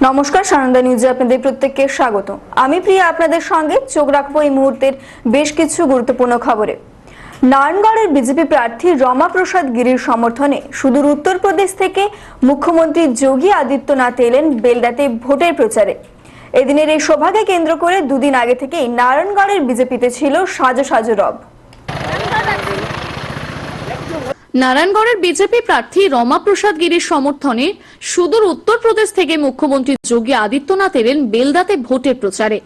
নমস্কার, সানন্দা নিউজে আপনাদের প্রত্যেককে স্বাগত। আমি প্রিয়া আপনাদের সঙ্গে চোখ রাখবো এই মুহূর্তের বেশ কিছু গুরুত্বপূর্ণ খবরে। নারায়ণগড়ের বিজেপি প্রার্থী রমা প্রসাদ গিরির সমর্থনে সুদূর উত্তরপ্রদেশ থেকে মুখ্যমন্ত্রী যোগী আদিত্যনাথ এলেন বেলদাতে ভোটের প্রচারে। এদিনের এই সভাকে কেন্দ্র করে দুদিন আগে থেকেই নারায়ণগড়ের বিজেপিতে ছিল সাজো সাজো রব। নারায়ণগড়ের বিজেপি প্রার্থী রমা প্রসাদ গিরির সমর্থনে সুদূর উত্তরপ্রদেশ থেকে মুখ্যমন্ত্রী যোগী আদিত্যনাথ এলেন বেলদাতে ভোটের প্রচারে।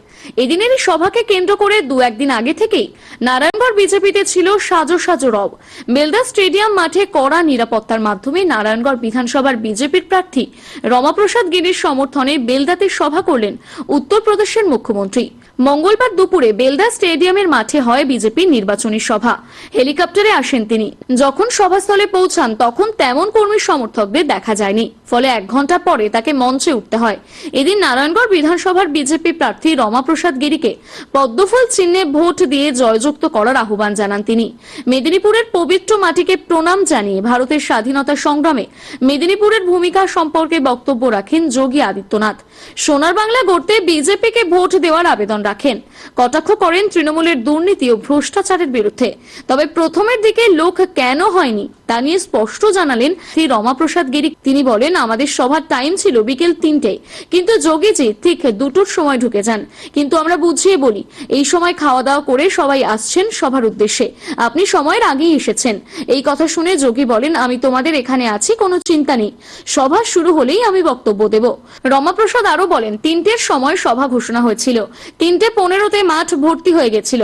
এদিনের এই সভাকে কেন্দ্র করে দু একদিন আগে থেকেই নারায়ণগড় বিজেপিতে ছিল সাজো সাজো রব। বেলদা স্টেডিয়াম মাঠে কড়া নিরাপত্তার মাধ্যমে নারায়ণগড় বিধানসভার বিজেপির প্রার্থী রমা প্রসাদ গিরির সমর্থনে বেলদাতে সভা করলেন উত্তরপ্রদেশের মুখ্যমন্ত্রী। মঙ্গলবার দুপুরে বেলদা স্টেডিয়ামের মাঠে হয় বিজেপির নির্বাচনী সভা। হেলিকপ্টারে আসেন তিনি। যখন সভাস্থলে পৌঁছান তখন তেমন কর্মী সমর্থকদের দেখা যায়নি, ফলে 1 ঘন্টা পরে তাকে মঞ্চে উঠতে হয়। এদিন নারায়ণগড় বিধানসভার বিজেপি প্রার্থী রমা প্রসাদ গিরিকে পদ্মফুল চিহ্নে ভোট দিয়ে জয়যুক্ত করার আহ্বান জানান তিনি। মেদিনীপুরের পবিত্র মাটিকে প্রণাম জানিয়ে ভারতের স্বাধীনতা সংগ্রামে মেদিনীপুরের ভূমিকা সম্পর্কে বক্তব্য রাখেন যোগী আদিত্যনাথ। সোনার বাংলা গড়তে বিজেপিকে ভোট দেওয়ার আবেদন রাখেন। কটাক্ষ করেন তৃণমূলের দুর্নীতি ও ভ্রষ্টাচারের বিরুদ্ধে। তবে প্রথমের দিকে লোক কেন হয়নি তা নিয়ে স্পষ্ট জানালেন শ্রী রমা প্রসাদ গিরি। তিনি বলেন, আমাদের সভার টাইম ছিল বিকেল 3টে, কিন্তু যোগীজি ঠিক 2টোর সময় ঢুকে যান। কিন্তু আমরা বুঝিয়ে বলি, এই সময় খাওয়া দাওয়া করে সবাই আসছেন সভার উদ্দেশ্যে, আপনি সময়ের আগেই এসেছেন। এই কথা শুনে যোগী বলেন, আমি তোমাদের এখানে আছি, কোনো চিন্তা নেই, সভা শুরু হলেই আমি বক্তব্য দেব। রমা প্রসাদ আরো বলেন, 3টের সময় সভা ঘোষণা হয়েছিল, 3:15 মাঠ ভর্তি হয়ে গেছিল।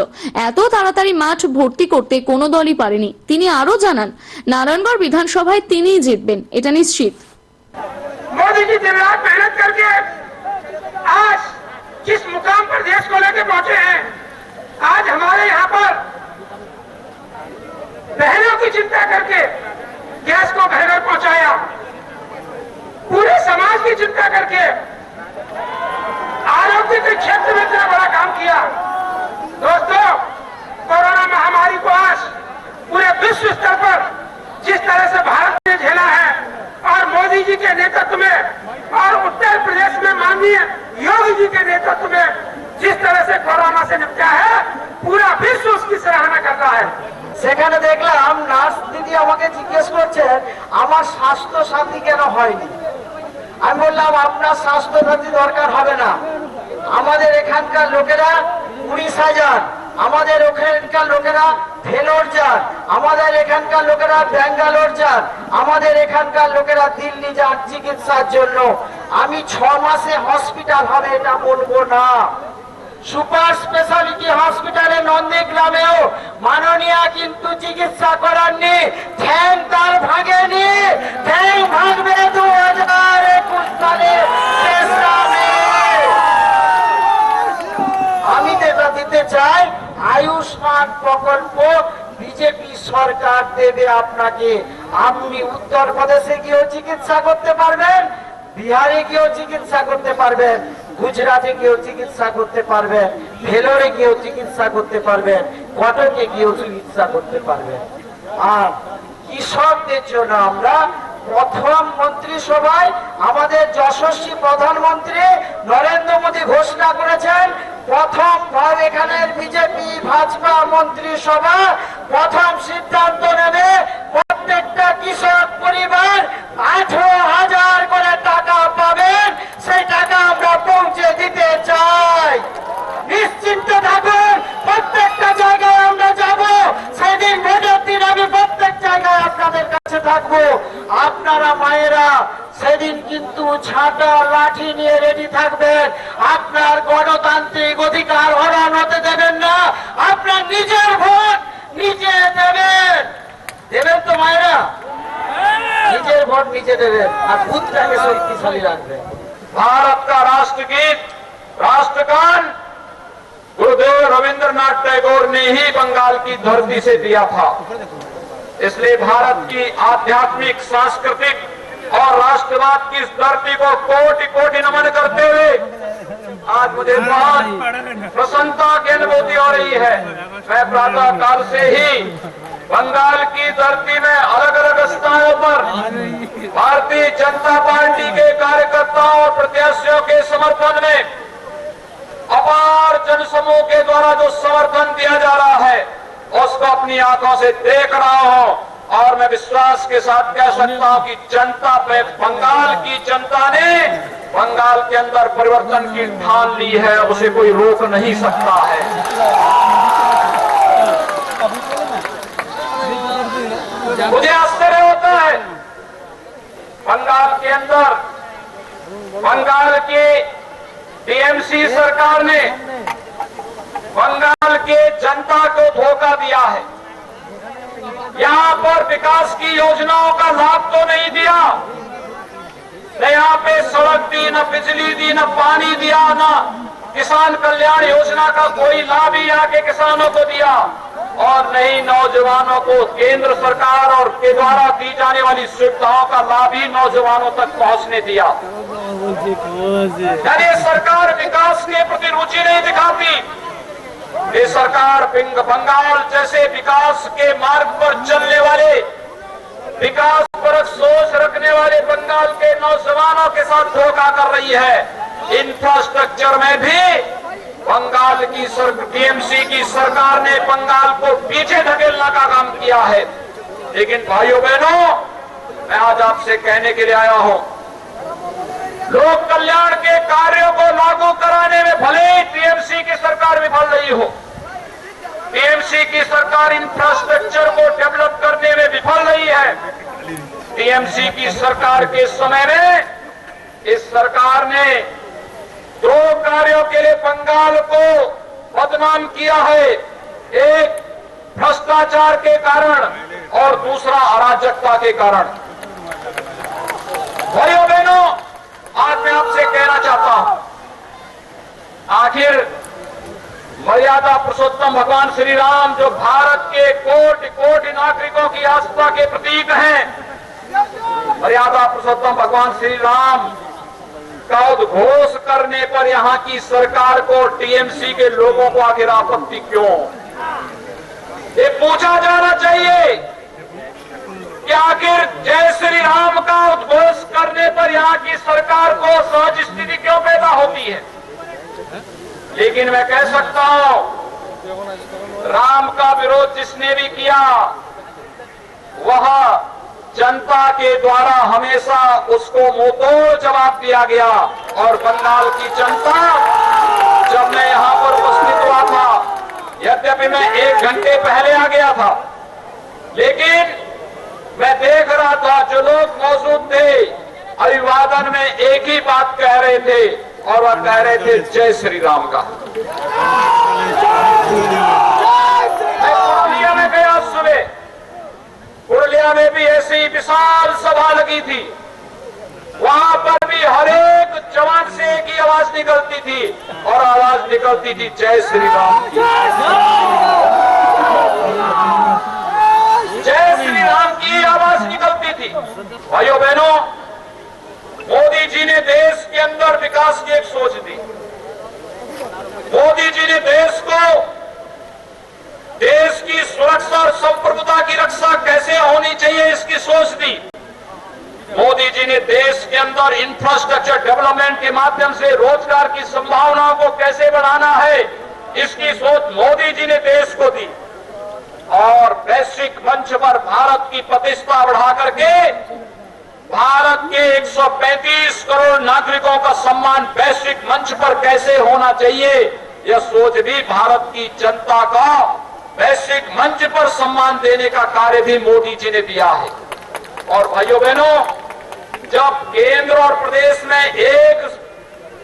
এত তাড়াতাড়ি মাঠ ভর্তি করতে কোনো দলই পারেনি। তিনি আরো জানান, नारायणगढ़ विधानसभाয় তিনিই জিতবেন, এটা নিশ্চিত। मोदी जी दिन रात मेहनत करके आज जिस मुकाम पर देश को लेकर पहुंचे हैं, आज हमारे यहाँ पर बहनों की चिंता करके गैस को घर घर पहुंचाया, पूरे समाज की चिंता करके आरोग्य के क्षेत्र में इतना बड़ा काम किया। दोस्तों, कोरोना महामारी को आज पूरे विश्व स्तर पर जिस तरह से भारत ने झेला है और मोदी जी के नेतृत्व में और उत्तर प्रदेश में माननीय योगी जी के नेतृत्व में जिस तरह से कोरोना से निपटा है, पूरा विश्व उसकी सराहना करता है। সেখানে দেখলাম নার্স দিদি আমাকে জিজ্ঞেস করছে আমার স্বাস্থ্য সাথী কেন হয়নি। আমি বললাম, আপনার স্বাস্থ্য সাথী দরকার হবে না, আমাদের এখানকার লোকেরা 20,000, আমাদের ওখানকার লোকেরা ভেলোর যান, আমাদের এখানকার লোকেরা ব্যাঙ্গালোর যান, আমাদের এখানকার লোকেরা দিল্লি যান চিকিৎসার জন্য। আমি 6 মাসে হসপিটাল হবে এটা বলবো না। সুপার স্পেশালিটি হসপিটালে নন্দীগ্রামেও মাননীয়া কিন্তু চিকিৎসা করাননি, ঠ্যাং তার ভাঙেনি, ঠ্যাং ভাঙবে 2021 সালে। আমি যেটা দিতে চাই, আয়ুষ্মান প্রকল্প বিজেপি সরকার দেবে আপনাকে। আপনি উত্তরপ্রদেশে গিয়েও চিকিৎসা করতে পারবেন, বিহারে গিয়েও চিকিৎসা করতে পারবেন, গুজরাটে গিয়েও চিকিৎসা করতে পারবেন, ভেলোরে গিয়েও চিকিৎসা করতে পারবেন, কটকে গিয়েও চিকিৎসা করতে পারবেন। আর কৃষকদের জন্য আমরা প্রথম মন্ত্রিসভায় আমাদের যশস্বী প্রধানমন্ত্রী নরেন্দ্র মোদী ঘোষণা করেছেন, প্রথম ভাবে এখানের বিজেপি ভাজপা মন্ত্রিসভা প্রথম সিদ্ধান্ত নেবে প্রত্যেকটা কৃষক পরিবার 18,000 করে টাকা পাবেন। সেই টাকা আমরা পৌঁছে দিতে চাই। নিশ্চিন্ত থাকুন, প্রত্যেকটা জায়গায় আমরা যাব। সেদিন ভোটের দিন আমি প্রত্যেক জায়গায় আপনাদের কাছে থাকবো। আপনারা মায়েরা সেদিন কিন্তু ঝাঁটা লাঠি নিয়ে রেডি থাকবেন। আপনার গণতান্ত্রিক অধিকার হরণ হতে দেবেন না। আপনার নিজের ভোট নিজে দেবেন। দেবেন তো মায়েরা? নিজের ভোট নিজে দেবেন আর বুথটাকে শক্তিশালী রাখবেন। भारत का राष्ट्रगीत, राष्ट्रगान गुरुदेव रविंद्रनाथ टैगोर ने ही बंगाल की धरती से दिया था। इसलिए भारत की आध्यात्मिक, सांस्कृतिक और राष्ट्रवाद की इस धरती को कोटि कोटि नमन करते हुए आज मुझे बहुत प्रसन्नता की अनुभूति हो रही है। मैं प्रातः काल से ही बंगाल की धरती में अलग अलग स्थानों पर भारतीय जनता पार्टी के कार्यकर्ता नेताओं और प्रत्याशियों के समर्थन में अपार जनसमूह के द्वारा जो समर्थन दिया जा रहा है उसको अपनी आंखों से देख रहा हूं, और मैं विश्वास के साथ कह सकता हूं कि जनता पे, बंगाल की जनता ने बंगाल के अंदर परिवर्तन की ठान ली है, उसे कोई रोक नहीं सकता है। मुझे आश्चर्य होता है, बंगाल के अंदर बंगाल की टीएमसी सरकार ने बंगाल के जनता को धोखा दिया है। यहाँ पर विकास की योजनाओं का लाभ तो नहीं दिया, न यहाँ पे सड़क दी, न बिजली दी, न पानी दिया, न किसान कल्याण योजना का कोई लाभ ही यहाँ के किसानों को दिया, और नहीं नौजवानों को केंद्र सरकार और के द्वारा दी जाने वाली सुविधाओं का लाभ ही नौजवानों तक पहुंचने दिया। यानी सरकार विकास के प्रति रुचि नहीं दिखाती। ये सरकार बंगाल जैसे विकास के मार्ग पर चलने वाले, विकास परक सोच रखने वाले बंगाल के नौजवानों के साथ धोखा कर रही है। इंफ्रास्ट्रक्चर में भी बंगाल की टीएमसी की सरकार ने बंगाल को पीछे धकेलने का काम किया है। लेकिन भाइयों बहनों, मैं आज आपसे कहने के लिए आया हूं, लोक कल्याण के कार्यों को लागू कराने में भले ही टीएमसी की सरकार विफल रही हो, टीएमसी की सरकार इंफ्रास्ट्रक्चर को डेवलप करने में विफल रही है। टीएमसी की सरकार के समय में इस सरकार ने दो कार्यों के लिए बंगाल को बदनाम किया है, एक भ्रष्टाचार के कारण और दूसरा अराजकता के कारण। भाइयों बहनों, आज मैं आपसे कहना चाहता हूं, आखिर मर्यादा पुरुषोत्तम भगवान श्री राम जो भारत के कोटि कोटि नागरिकों की आस्था के प्रतीक हैं, मर्यादा पुरुषोत्तम भगवान श्री राम का उद्घोष करने पर यहाँ की सरकार को, टीएमसी के लोगों को आखिर आपत्ति क्यों? ये पूछा जाना चाहिए कि आखिर जय श्री राम का उद्घोष करने पर यहाँ की सरकार को सहज स्थिति क्यों पैदा होती है? लेकिन मैं कह सकता हूं, राम का विरोध जिसने भी किया वह जनता के द्वारा हमेशा उसको मुंहतोड़ जवाब दिया गया। और बंगाल की जनता, जब मैं यहां पर उपस्थित हुआ था, यद्यपि मैं 1 घंटे पहले आ गया था, लेकिन मैं देख रहा था जो लोग मौजूद थे अभिवादन में एक ही बात कह रहे थे, और वह कह रहे थे जय श्री राम का। मैं पुरुलिया में गया सुबह, पुरुलिया में भी ऐसी विशाल सभा लगी थी, वहां पर भी हर एक जवान से एक ही आवाज निकलती थी, और आवाज निकलती थी जय श्री राम की। जय श्री राम की आवाज निकलती थी। भाइयों बहनों, मोदी जी ने देश के अंदर विकास की एक सोच दी। मोदी जी ने देश को, देश की सुरक्षा और संप्रभुता की रक्षा कैसे होनी चाहिए इसकी सोच दी। मोदी जी ने देश के अंदर इंफ्रास्ट्रक्चर डेवलपमेंट के माध्यम से रोजगार की संभावनाओं को कैसे बढ़ाना है, इसकी सोच मोदी जी ने देश को दी। और वैश्विक मंच पर भारत की प्रतिष्ठा बढ़ा करके भारत के 135 करोड़ नागरिकों का सम्मान वैश्विक मंच पर कैसे होना चाहिए, यह सोच भी भारत की जनता का वैश्विक मंच पर सम्मान देने का कार्य भी मोदी जी ने दिया है। और भाइयों बहनों, जब केंद्र और प्रदेश में एक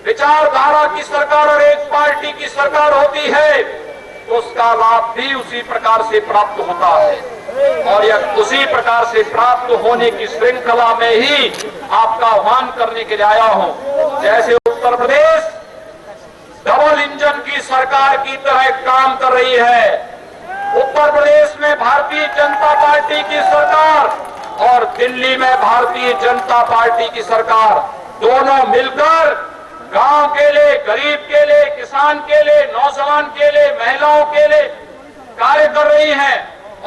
विचारधारा की सरकार और एक पार्टी की सरकार होती है, तो उसका लाभ भी उसी प्रकार से प्राप्त होता है। और यह उसी प्रकार से प्राप्त होने की श्रृंखला में ही आपका आह्वान करने के लिए आया हूं। जैसे उत्तर प्रदेश डबल इंजन की सरकार की तरह काम कर रही है, उत्तर प्रदेश में भारतीय जनता पार्टी की सरकार और दिल्ली में भारतीय जनता पार्टी की सरकार, दोनों मिलकर गांव के लिए, गरीब के लिए, किसान के लिए, नौजवान के लिए, महिलाओं के लिए कार्य कर रही हैं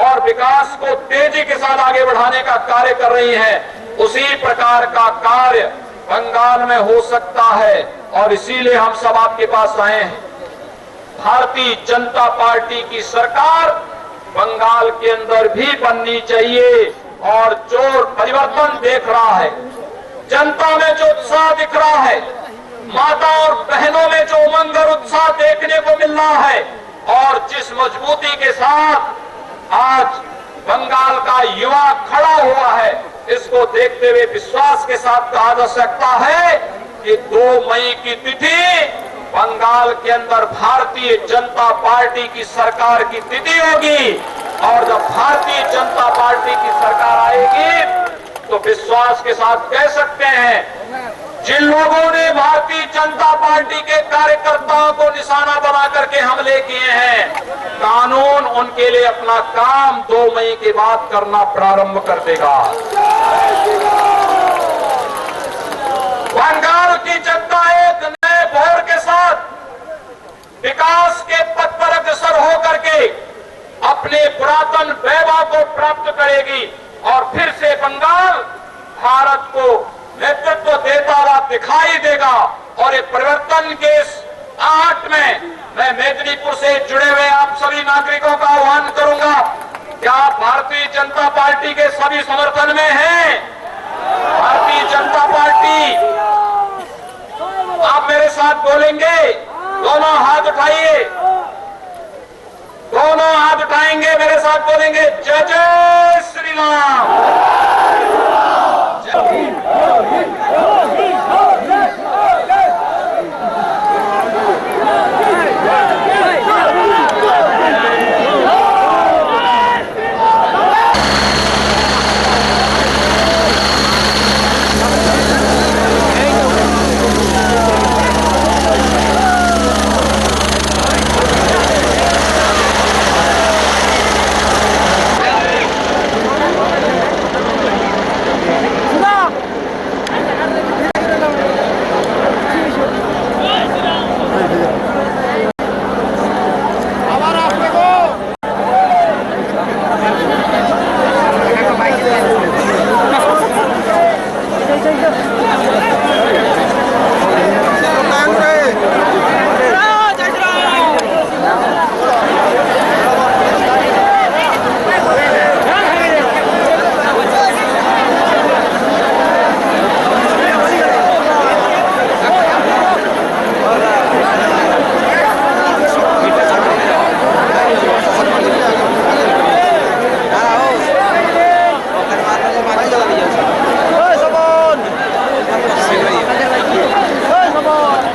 और विकास को तेजी के साथ आगे बढ़ाने का कार्य कर रही हैं। उसी प्रकार का कार्य बंगाल में हो सकता है, और इसीलिए हम सब आपके पास आए हैं। भारतीय जनता पार्टी की सरकार बंगाल के अंदर भी बननी चाहिए, और जो परिवर्तन देख रहा है, जनता में जो उत्साह दिख रहा है, माता और बहनों में जो उमंग और उत्साह देखने को मिल रहा है, और जिस मजबूती के साथ आज बंगाल का युवा खड़ा हुआ है, इसको देखते हुए विश्वास के साथ कहा जा सकता है कि 2 मई की तिथि बंगाल के अंदर भारतीय जनता पार्टी की सरकार की तिथि होगी। और जब भारतीय जनता पार्टी की सरकार आएगी तो विश्वास के साथ कह सकते हैं, जिन लोगों ने भारतीय जनता पार्टी के कार्यकर्ताओं को निशाना बना करके हमले किए हैं, कानून उनके लिए अपना काम 2 मई के बाद करना प्रारंभ कर देगा। बंगाल की जनता एक नए भोर के साथ विकास के पथ पर अग्रसर होकर के अपने पुरातन वैभव को प्राप्त करेगी, और फिर से बंगाल भारत को नेतृत्व देता हुआ दिखाई देगा। और एक परिवर्तन के इस आहट में मैं मेदिनीपुर से जुड़े हुए आप सभी नागरिकों का आह्वान करूंगा, क्या आप भारतीय जनता पार्टी के सभी समर्थन में हैं? भारतीय जनता पार्टी, आप मेरे साथ बोलेंगे, दोनों हाथ उठाइए, दोनों हाथ उठाएंगे, मेरे साथ बोलेंगे, जय जय श्री राम।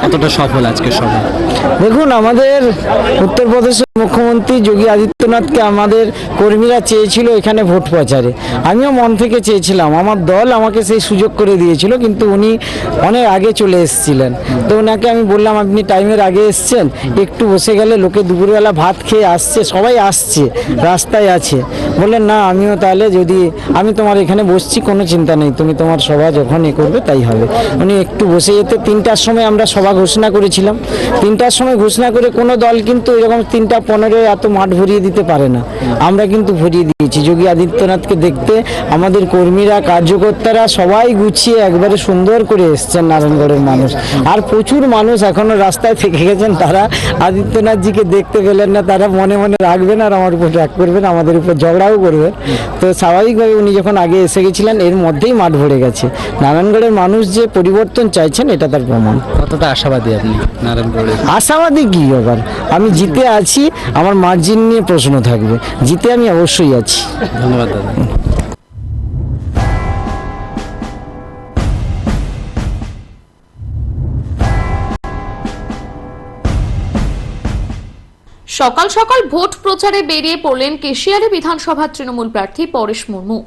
কতটা সফল আজকে সভা? দেখুন, আমাদের উত্তরপ্রদেশের মুখ্যমন্ত্রী যোগী আদিত্যনাথকে আমাদের কর্মীরা চেয়েছিল এখানে ভোট প্রচারে। আমিও মন থেকে চেয়েছিলাম, আমার দল আমাকে সেই সুযোগ করে দিয়েছিল, কিন্তু উনি অনেক আগে চলে এসেছিলেন। তো ওনাকে আমি বললাম, আপনি টাইমের আগে এসছেন, একটু বসে গেলে লোকে দুপুরবেলা ভাত খেয়ে আসছে, সবাই আসছে, রাস্তায় আছে। বললেন, না আমিও তাহলে, যদি আমি তোমার এখানে বসছি, কোনো চিন্তা নেই, তুমি তোমার সভা যখন এ করবে তাই হবে। উনি একটু বসে যেতে 3টার সময় আমরা সভা ঘোষণা করেছিলাম। 3টার সময় ঘোষণা করে কোনো দল কিন্তু এরকম 3:15 এত মাঠ ভরিয়ে দিতে পারে না, আমরা কিন্তু ভরিয়ে দিয়েছি। যোগী আদিত্যনাথকে দেখতে আমাদের কর্মীরা, কার্যকর্তারা সবাই গুছিয়ে একবারে সুন্দর করে এসছেন নারায়ণগড়ের মানুষ। আর প্রচুর মানুষ এখনো রাস্তায় থেকে গেছেন, তারা আদিত্যনাথজিকে দেখতে পেলেন না, তারা মনে মনে রাখবেন আর আমার উপর রাগ করবেন, আমাদের উপর ঝগড়াও করবেন। তো স্বাভাবিকভাবে উনি যখন আগে এসে গেছিলেন, এর মধ্যেই মাঠ ভরে গেছে। নারায়ণগড়ের মানুষ যে পরিবর্তন চাইছেন, এটা তার প্রমাণ। কতটা আশাবাদী আপনি নারায়ণগড়ে? আশাবাদী কি ব্যাপার, আমি জিতে আছি, আমার মার্জিন নিয়ে প্রশ্ন থাকবে, জিতে আমি অবশ্যই আছি। ধন্যবাদ দাদা। সকাল সকাল ভোট প্রচারে বেরিয়ে পড়লেন কেশিয়ারি বিধানসভার তৃণমূল প্রার্থী পরেশ মুর্মু।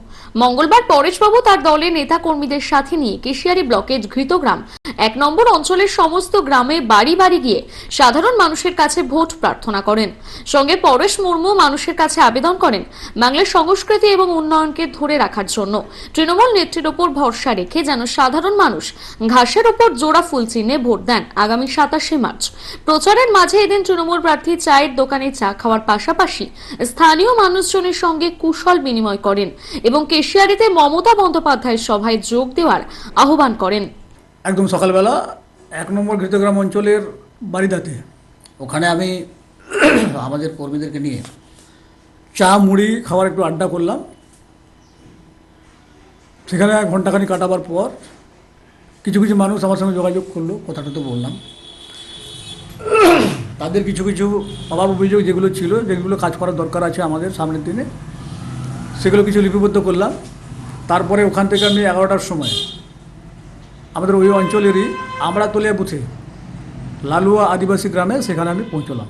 মঙ্গলবার পরেশবাবু তার দলের নেতা কর্মীদের সাথে নিয়ে কেশিয়ারি ব্লকের ঘৃতগ্রাম 1 নম্বর অঞ্চলের সমস্ত গ্রামে বাড়ি বাড়ি গিয়ে সাধারণ মানুষের কাছে ভোট প্রার্থনা করেন। সঙ্গে পরেশ মুর্মু মানুষের কাছে আবেদন করেন বাংলার সংস্কৃতি এবং উন্নয়নকে ধরে রাখার জন্য তৃণমূল নেত্রীর ওপর ভরসা রেখে যেন সাধারণ মানুষ ঘাসের ওপর জোড়া ফুল চিহ্নে ভোট দেন আগামী 27 মার্চ। প্রচারের মাঝে এদিন তৃণমূল প্রার্থী চায়ের দোকানে চা খাওয়ার পাশাপাশি স্থানীয় মানুষজনের সঙ্গে কুশল বিনিময় করেন এবং কেশিয়ারিতে মমতা বন্দ্যোপাধ্যায়ের সভায় যোগ দেওয়ার আহ্বান করেন। একদম সকালবেলা 1 নম্বর ঘৃতগ্রাম অঞ্চলের বারিদাতে। ওখানে আমি আমাদের কর্মীদেরকে নিয়ে চা মুড়ি খাওয়ার একটু আড্ডা করলাম। সেখানে 1 ঘন্টাখানি কাটাবার পর কিছু কিছু মানুষ আমার সঙ্গে যোগাযোগ করলো, কথাটা তো বললাম। তাদের কিছু কিছু অভাব অভিযোগ যেগুলো ছিল, যেগুলো কাজ করার দরকার আছে আমাদের সামনের দিনে, সেগুলো কিছু লিপিবদ্ধ করলাম। তারপরে ওখান থেকে আমি 11টার সময় আমাদের ওই অঞ্চলেরই আমড়াতলিয়া বুথে লালুয়া আদিবাসী গ্রামে সেখানে আমি পৌঁছলাম।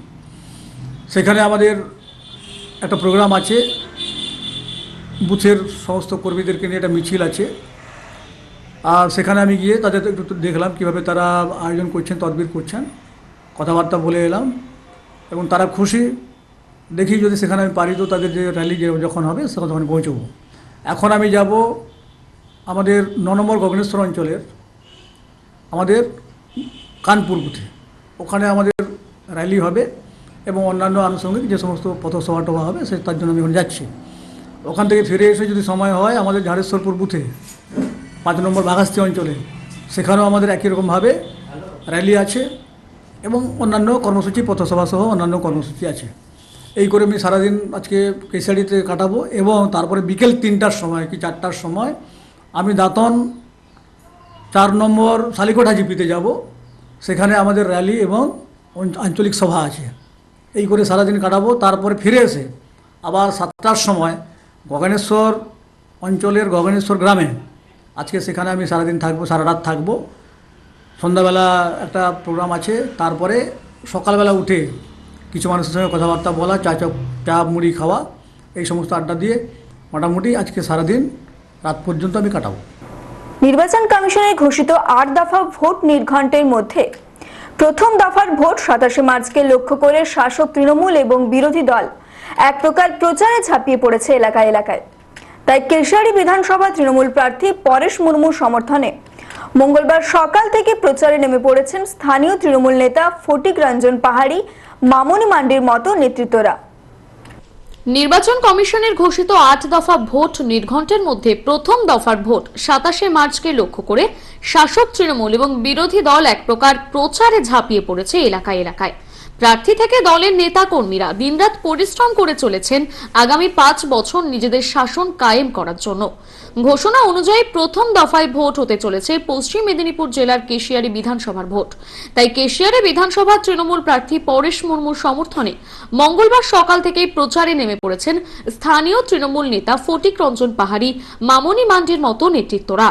সেখানে আমাদের একটা প্রোগ্রাম আছে, বুথের সমস্ত কর্মীদেরকে নিয়ে একটা মিছিল আছে। আর সেখানে আমি গিয়ে তাদের একটু দেখলাম কীভাবে তারা আয়োজন করছেন, তদবির করছেন, কথাবার্তা বলে এলাম এবং তারা খুশি। দেখি যদি সেখানে আমি পারি তো তাদের যে র্যালি যখন হবে সেখানে তখন পৌঁছবো। এখন আমি যাব আমাদের 9 নম্বর গগনেশ্বর অঞ্চলের আমাদের কানপুর বুথে। ওখানে আমাদের র্যালি হবে এবং অন্যান্য আনুষঙ্গিক যে সমস্ত পথসভা টভা হবে তার জন্য আমি এখন যাচ্ছি। ওখান থেকে ফিরে এসে যদি সময় হয় আমাদের ঝাড়েশ্বরপুর বুথে 5 নম্বর বাঘাস্তি অঞ্চলে, সেখানেও আমাদের একই রকমভাবে র্যালি আছে এবং অন্যান্য কর্মসূচি, পথসভা সহ অন্যান্য কর্মসূচি আছে। এই করে আমি সারাদিন আজকে কেশারিতে কাটাবো এবং তারপরে বিকেল 3টার সময় কি 4টার সময় আমি দাঁতন 4 নম্বর শালিকোঠা জিপিতে যাব। সেখানে আমাদের র্যালি এবং আঞ্চলিক সভা আছে। এই করে সারাদিন কাটাবো। তারপরে ফিরে এসে আবার 7টার সময় গগনেশ্বর অঞ্চলের গগনেশ্বর গ্রামে আজকে সেখানে আমি সারাদিন থাকবো, সারা রাত থাকবো। সন্ধ্যাবেলা একটা প্রোগ্রাম আছে। তারপরে সকালবেলা উঠে কিছু মানুষের সঙ্গে কথাবার্তা বলা, চা মুড়ি খাওয়া, এই সমস্ত আড্ডা দিয়ে মোটামুটি আজকে সারাদিন রাত পর্যন্ত আমি কাটাবো। নির্বাচন কমিশনের ঘোষিত 8 দফা ভোট নির্ঘণ্টের মধ্যে প্রথম দফার ভোট 27 মার্চকে লক্ষ্য করে শাসক তৃণমূল এবং বিরোধী দল এক প্রকার প্রচারে ঝাঁপিয়ে পড়েছে এলাকায় এলাকায়। তাই কেশিয়ারি বিধানসভা তৃণমূল প্রার্থী পরেশ মুর্মুর সমর্থনে মঙ্গলবার সকাল থেকে প্রচারে নেমে পড়েছেন স্থানীয় তৃণমূল নেতা ফটিক রঞ্জন পাহাড়ি, মামনি মান্ডির মতো নেতৃত্বরা। নির্বাচন কমিশনের ঘোষিত 8 দফা ভোট নির্ঘণ্টের মধ্যে প্রথম দফার ভোট 27 মার্চকে লক্ষ্য করে শাসক তৃণমূল এবং বিরোধী দল এক প্রকার প্রচারে ঝাঁপিয়ে পড়েছে এলাকায় এলাকায়। প্রার্থী থেকে দলের নেতা কর্মীরা দিনরাত পরিশ্রম করে চলেছেন আগামী 5 বছর নিজেদের শাসন কায়েম করার জন্য। ঘোষণা অনুযায়ী প্রথম দফায় ভোট হতে চলেছে পশ্চিম মেদিনীপুর জেলার কেশিয়ারি বিধানসভার ভোট। তাই কেশিয়ারি বিধানসভার তৃণমূল প্রার্থী পরেশ মুর্মুর সমর্থনে মঙ্গলবার সকাল থেকেই প্রচারে নেমে পড়েছেন স্থানীয় তৃণমূল নেতা ফটিক রঞ্জন পাহাড়ি, মামনি মান্ডির মতো নেতৃত্বরা।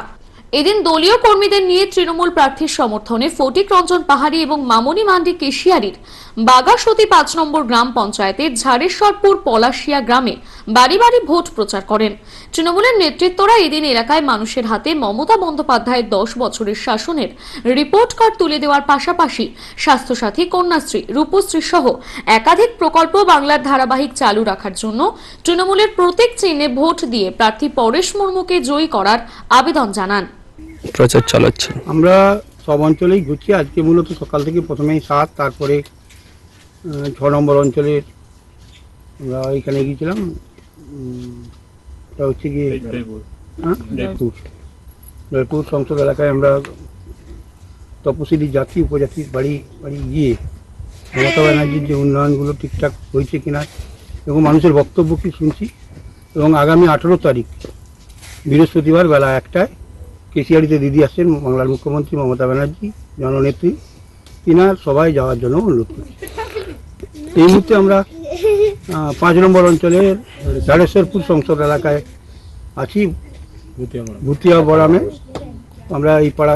এদিন দলীয় কর্মীদের নিয়ে তৃণমূল প্রার্থীর সমর্থনে ফটিক রঞ্জন পাহাড়ি এবং মামনি মান্ডি কেশিয়ারির বাগাসতী 5 নম্বর গ্রাম পঞ্চায়েতের ঝাড়েশ্বরপুর পলাশিয়া গ্রামে বাড়ি বাড়ি ভোট প্রচার করেন। তৃণমূলের নেতৃত্বরা এদিন এলাকায় মানুষের হাতে মমতা বন্দ্যোপাধ্যায়ের 10 বছরের শাসনের রিপোর্ট কার্ড তুলে দেওয়ার পাশাপাশি স্বাস্থ্যসাথী, কন্যাশ্রী, রূপশ্রী সহ একাধিক প্রকল্প বাংলার ধারাবাহিক চালু রাখার জন্য তৃণমূলের প্রতীক চিহ্নে ভোট দিয়ে প্রার্থী পরেশ মুর্মুকে জয়ী করার আবেদন জানান। প্রচার চালাচ্ছেন। আমরা সব অঞ্চলেই ঘুরছি। আজকে মূলত সকাল থেকে প্রথমেই 7, তারপরে 6 নম্বর অঞ্চলের আমরা এখানে গিয়েছিলাম। এটা হচ্ছে গিয়ে জয়পুর সংসদ এলাকায় আমরা তপশিলি জাতি উপজাতির বাড়ি বাড়ি গিয়ে মমতা ব্যানার্জির যে উন্নয়নগুলো ঠিকঠাক হয়েছে কিনা এবং মানুষের বক্তব্য কি শুনছি। এবং আগামী 18 তারিখ বৃহস্পতিবার বেলা 1টায় কেশিয়ারিতে দিদি আসছেন, বাংলার মুখ্যমন্ত্রী মমতা ব্যানার্জি, জননেত্রী, তিনার সবাই যাওয়ার জন্য অনুরোধ করছি। এই মুহূর্তে আমরা 5 নম্বর অঞ্চলের ঝাড়েশ্বরপুর সংসদ এলাকায় আছি, ভুতিয়া বরামে। আমরা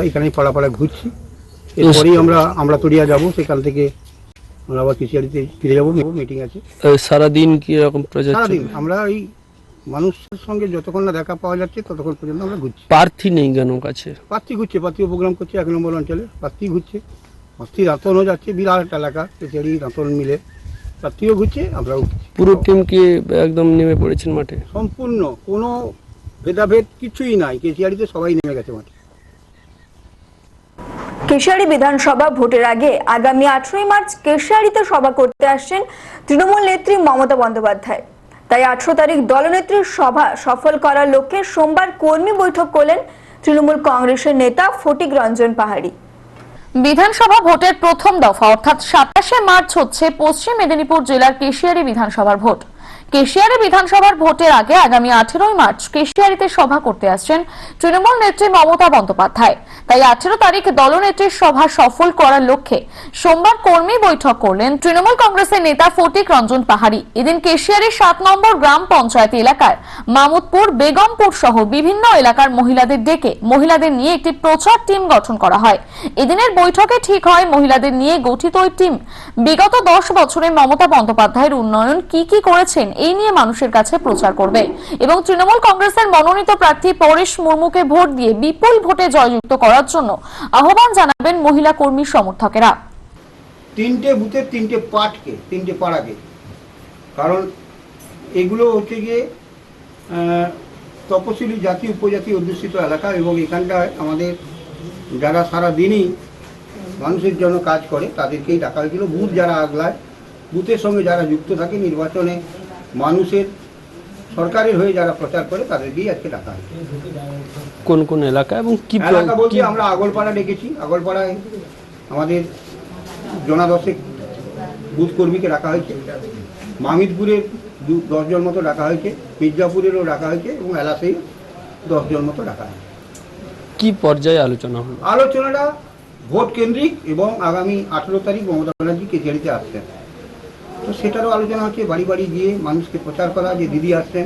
এখানেই পাড়া ঘুরছি। এরপরেই আমরা আমড়াতলিয়া যাব, সেখান থেকে আমরা আবার কেশিয়ারিতে ফিরে যাবো, মিটিং আছে। সারাদিন কি রকম প্রচার? সারাদিন আমরা এই মানুষের সঙ্গে যতক্ষণ না দেখা পাওয়া যাচ্ছে ততক্ষণ পর্যন্ত আমরা ঘুরছি। প্রার্থী নেই কেন কাছে? প্রার্থী ঘুরছে, প্রার্থীও প্রোগ্রাম করছে 1 নম্বর অঞ্চলে। প্রার্থী ঘুরছে, প্রার্থী রাতনও যাচ্ছে, বিরাট এলাকা কেশিয়ারি রাতন মিলে প্রার্থীও ঘুরছে, আমরাও ঘুরছি। পুরো টিম কি একদম নেমে পড়েছেন মাঠে? সম্পূর্ণ কোনো ভেদাভেদ কিছুই নাই, কেশিয়ারিতে সবাই নেমে গেছে মাঠে। কেশিয়ারি বিধানসভা ভোটের আগে আগামী 18 মার্চ কেশিয়ারিতে সভা করতে আসছেন তৃণমূল নেত্রী মমতা বন্দ্যোপাধ্যায়। তাই 18 তারিখ দলনেত্রীর সভা সফল করার লক্ষ্যে সোমবার কর্মী বৈঠক করলেন তৃণমূল কংগ্রেসের নেতা ফটিক রঞ্জন পাহাড়ি। বিধানসভা ভোটের প্রথম দফা অর্থাৎ 27শে মার্চ হচ্ছে পশ্চিম মেদিনীপুর জেলার কেশিয়ারি বিধানসভার ভোট। কেশিয়ারি বিধানসভার ভোটের আগে আগামী 18 মার্চ কেশিয়ারিতে সভা করতে আসছেন তৃণমূল নেত্রী মমতা বন্দ্যোপাধ্যায়। তাই 18 তারিখ দলনেত্রীর সভা সফল করার লক্ষ্যে সোমবার কর্মী বৈঠক করলেন তৃণমূল কংগ্রেসের নেতা ফটিক রঞ্জন পাহাড়ি। এদিন কেশিয়ারির 7 নম্বর গ্রাম পঞ্চায়েত এলাকার মামুদপুর, বেগমপুর সহ বিভিন্ন এলাকার মহিলাদের ডেকে মহিলাদের নিয়ে একটি প্রচার টিম গঠন করা হয়। এদিনের বৈঠকে ঠিক হয় মহিলাদের নিয়ে গঠিত ওই টিম বিগত 10 বছরে মমতা বন্দ্যোপাধ্যায়ের উন্নয়ন কি কি করেছেন এই নিয়ে মানুষের কাছে প্রচার করবে এবং তৃণমূল কংগ্রেসের মনোনীত প্রার্থী পরেশ মুর্মুকে ভোট দিয়ে বিপুল ভোটে জয়যুক্ত করার জন্য আহ্বান জানাবেন মহিলা কর্মী সমর্থকেরা। 3টে বুথে 3টে পার্টকে 3টে পাড়াকে, কারণ এগুলো হচ্ছে গিয়ে তপশিলি জাতি উপজাতি অধ্যুষিত এলাকা এবং এখানটায় আমাদের যারা সারাদিনই মানুষের জন্য কাজ করে তাদেরকেই ডাকা হয়েছিল। বুথ যারা আগলায়, বুথের সঙ্গে যারা যুক্ত থাকে, নির্বাচনে মানুষের সরকারের হয়ে যারা প্রচার করে তাদেরকেই আজকে ডাকা হয়েছে। কোন কোন এলাকা এবং কি এলাকা বলতে আমরা আগলপাড়া ডেকেছি। আগলপাড়ায় আমাদের জনাদশেক বুথ কর্মীকে ডাকা হয়েছে। মামিদপুরের 10 জন মতো ডাকা হয়েছে, মির্জাপুরেরও ডাকা হয়েছে এবং এলাকায় 10 জন মতো ডাকা হয়েছে। কি পর্যায়ে আলোচনা হলো? আলোচনাটা ভোট কেন্দ্রিক এবং আগামী 18 তারিখ মমতা ব্যানার্জি কেশিয়ারিতে আসছেন, তো সেটারও আলোচনা হচ্ছে। বাড়ি বাড়ি গিয়ে মানুষকে প্রচার করা যে দিদি আসছেন,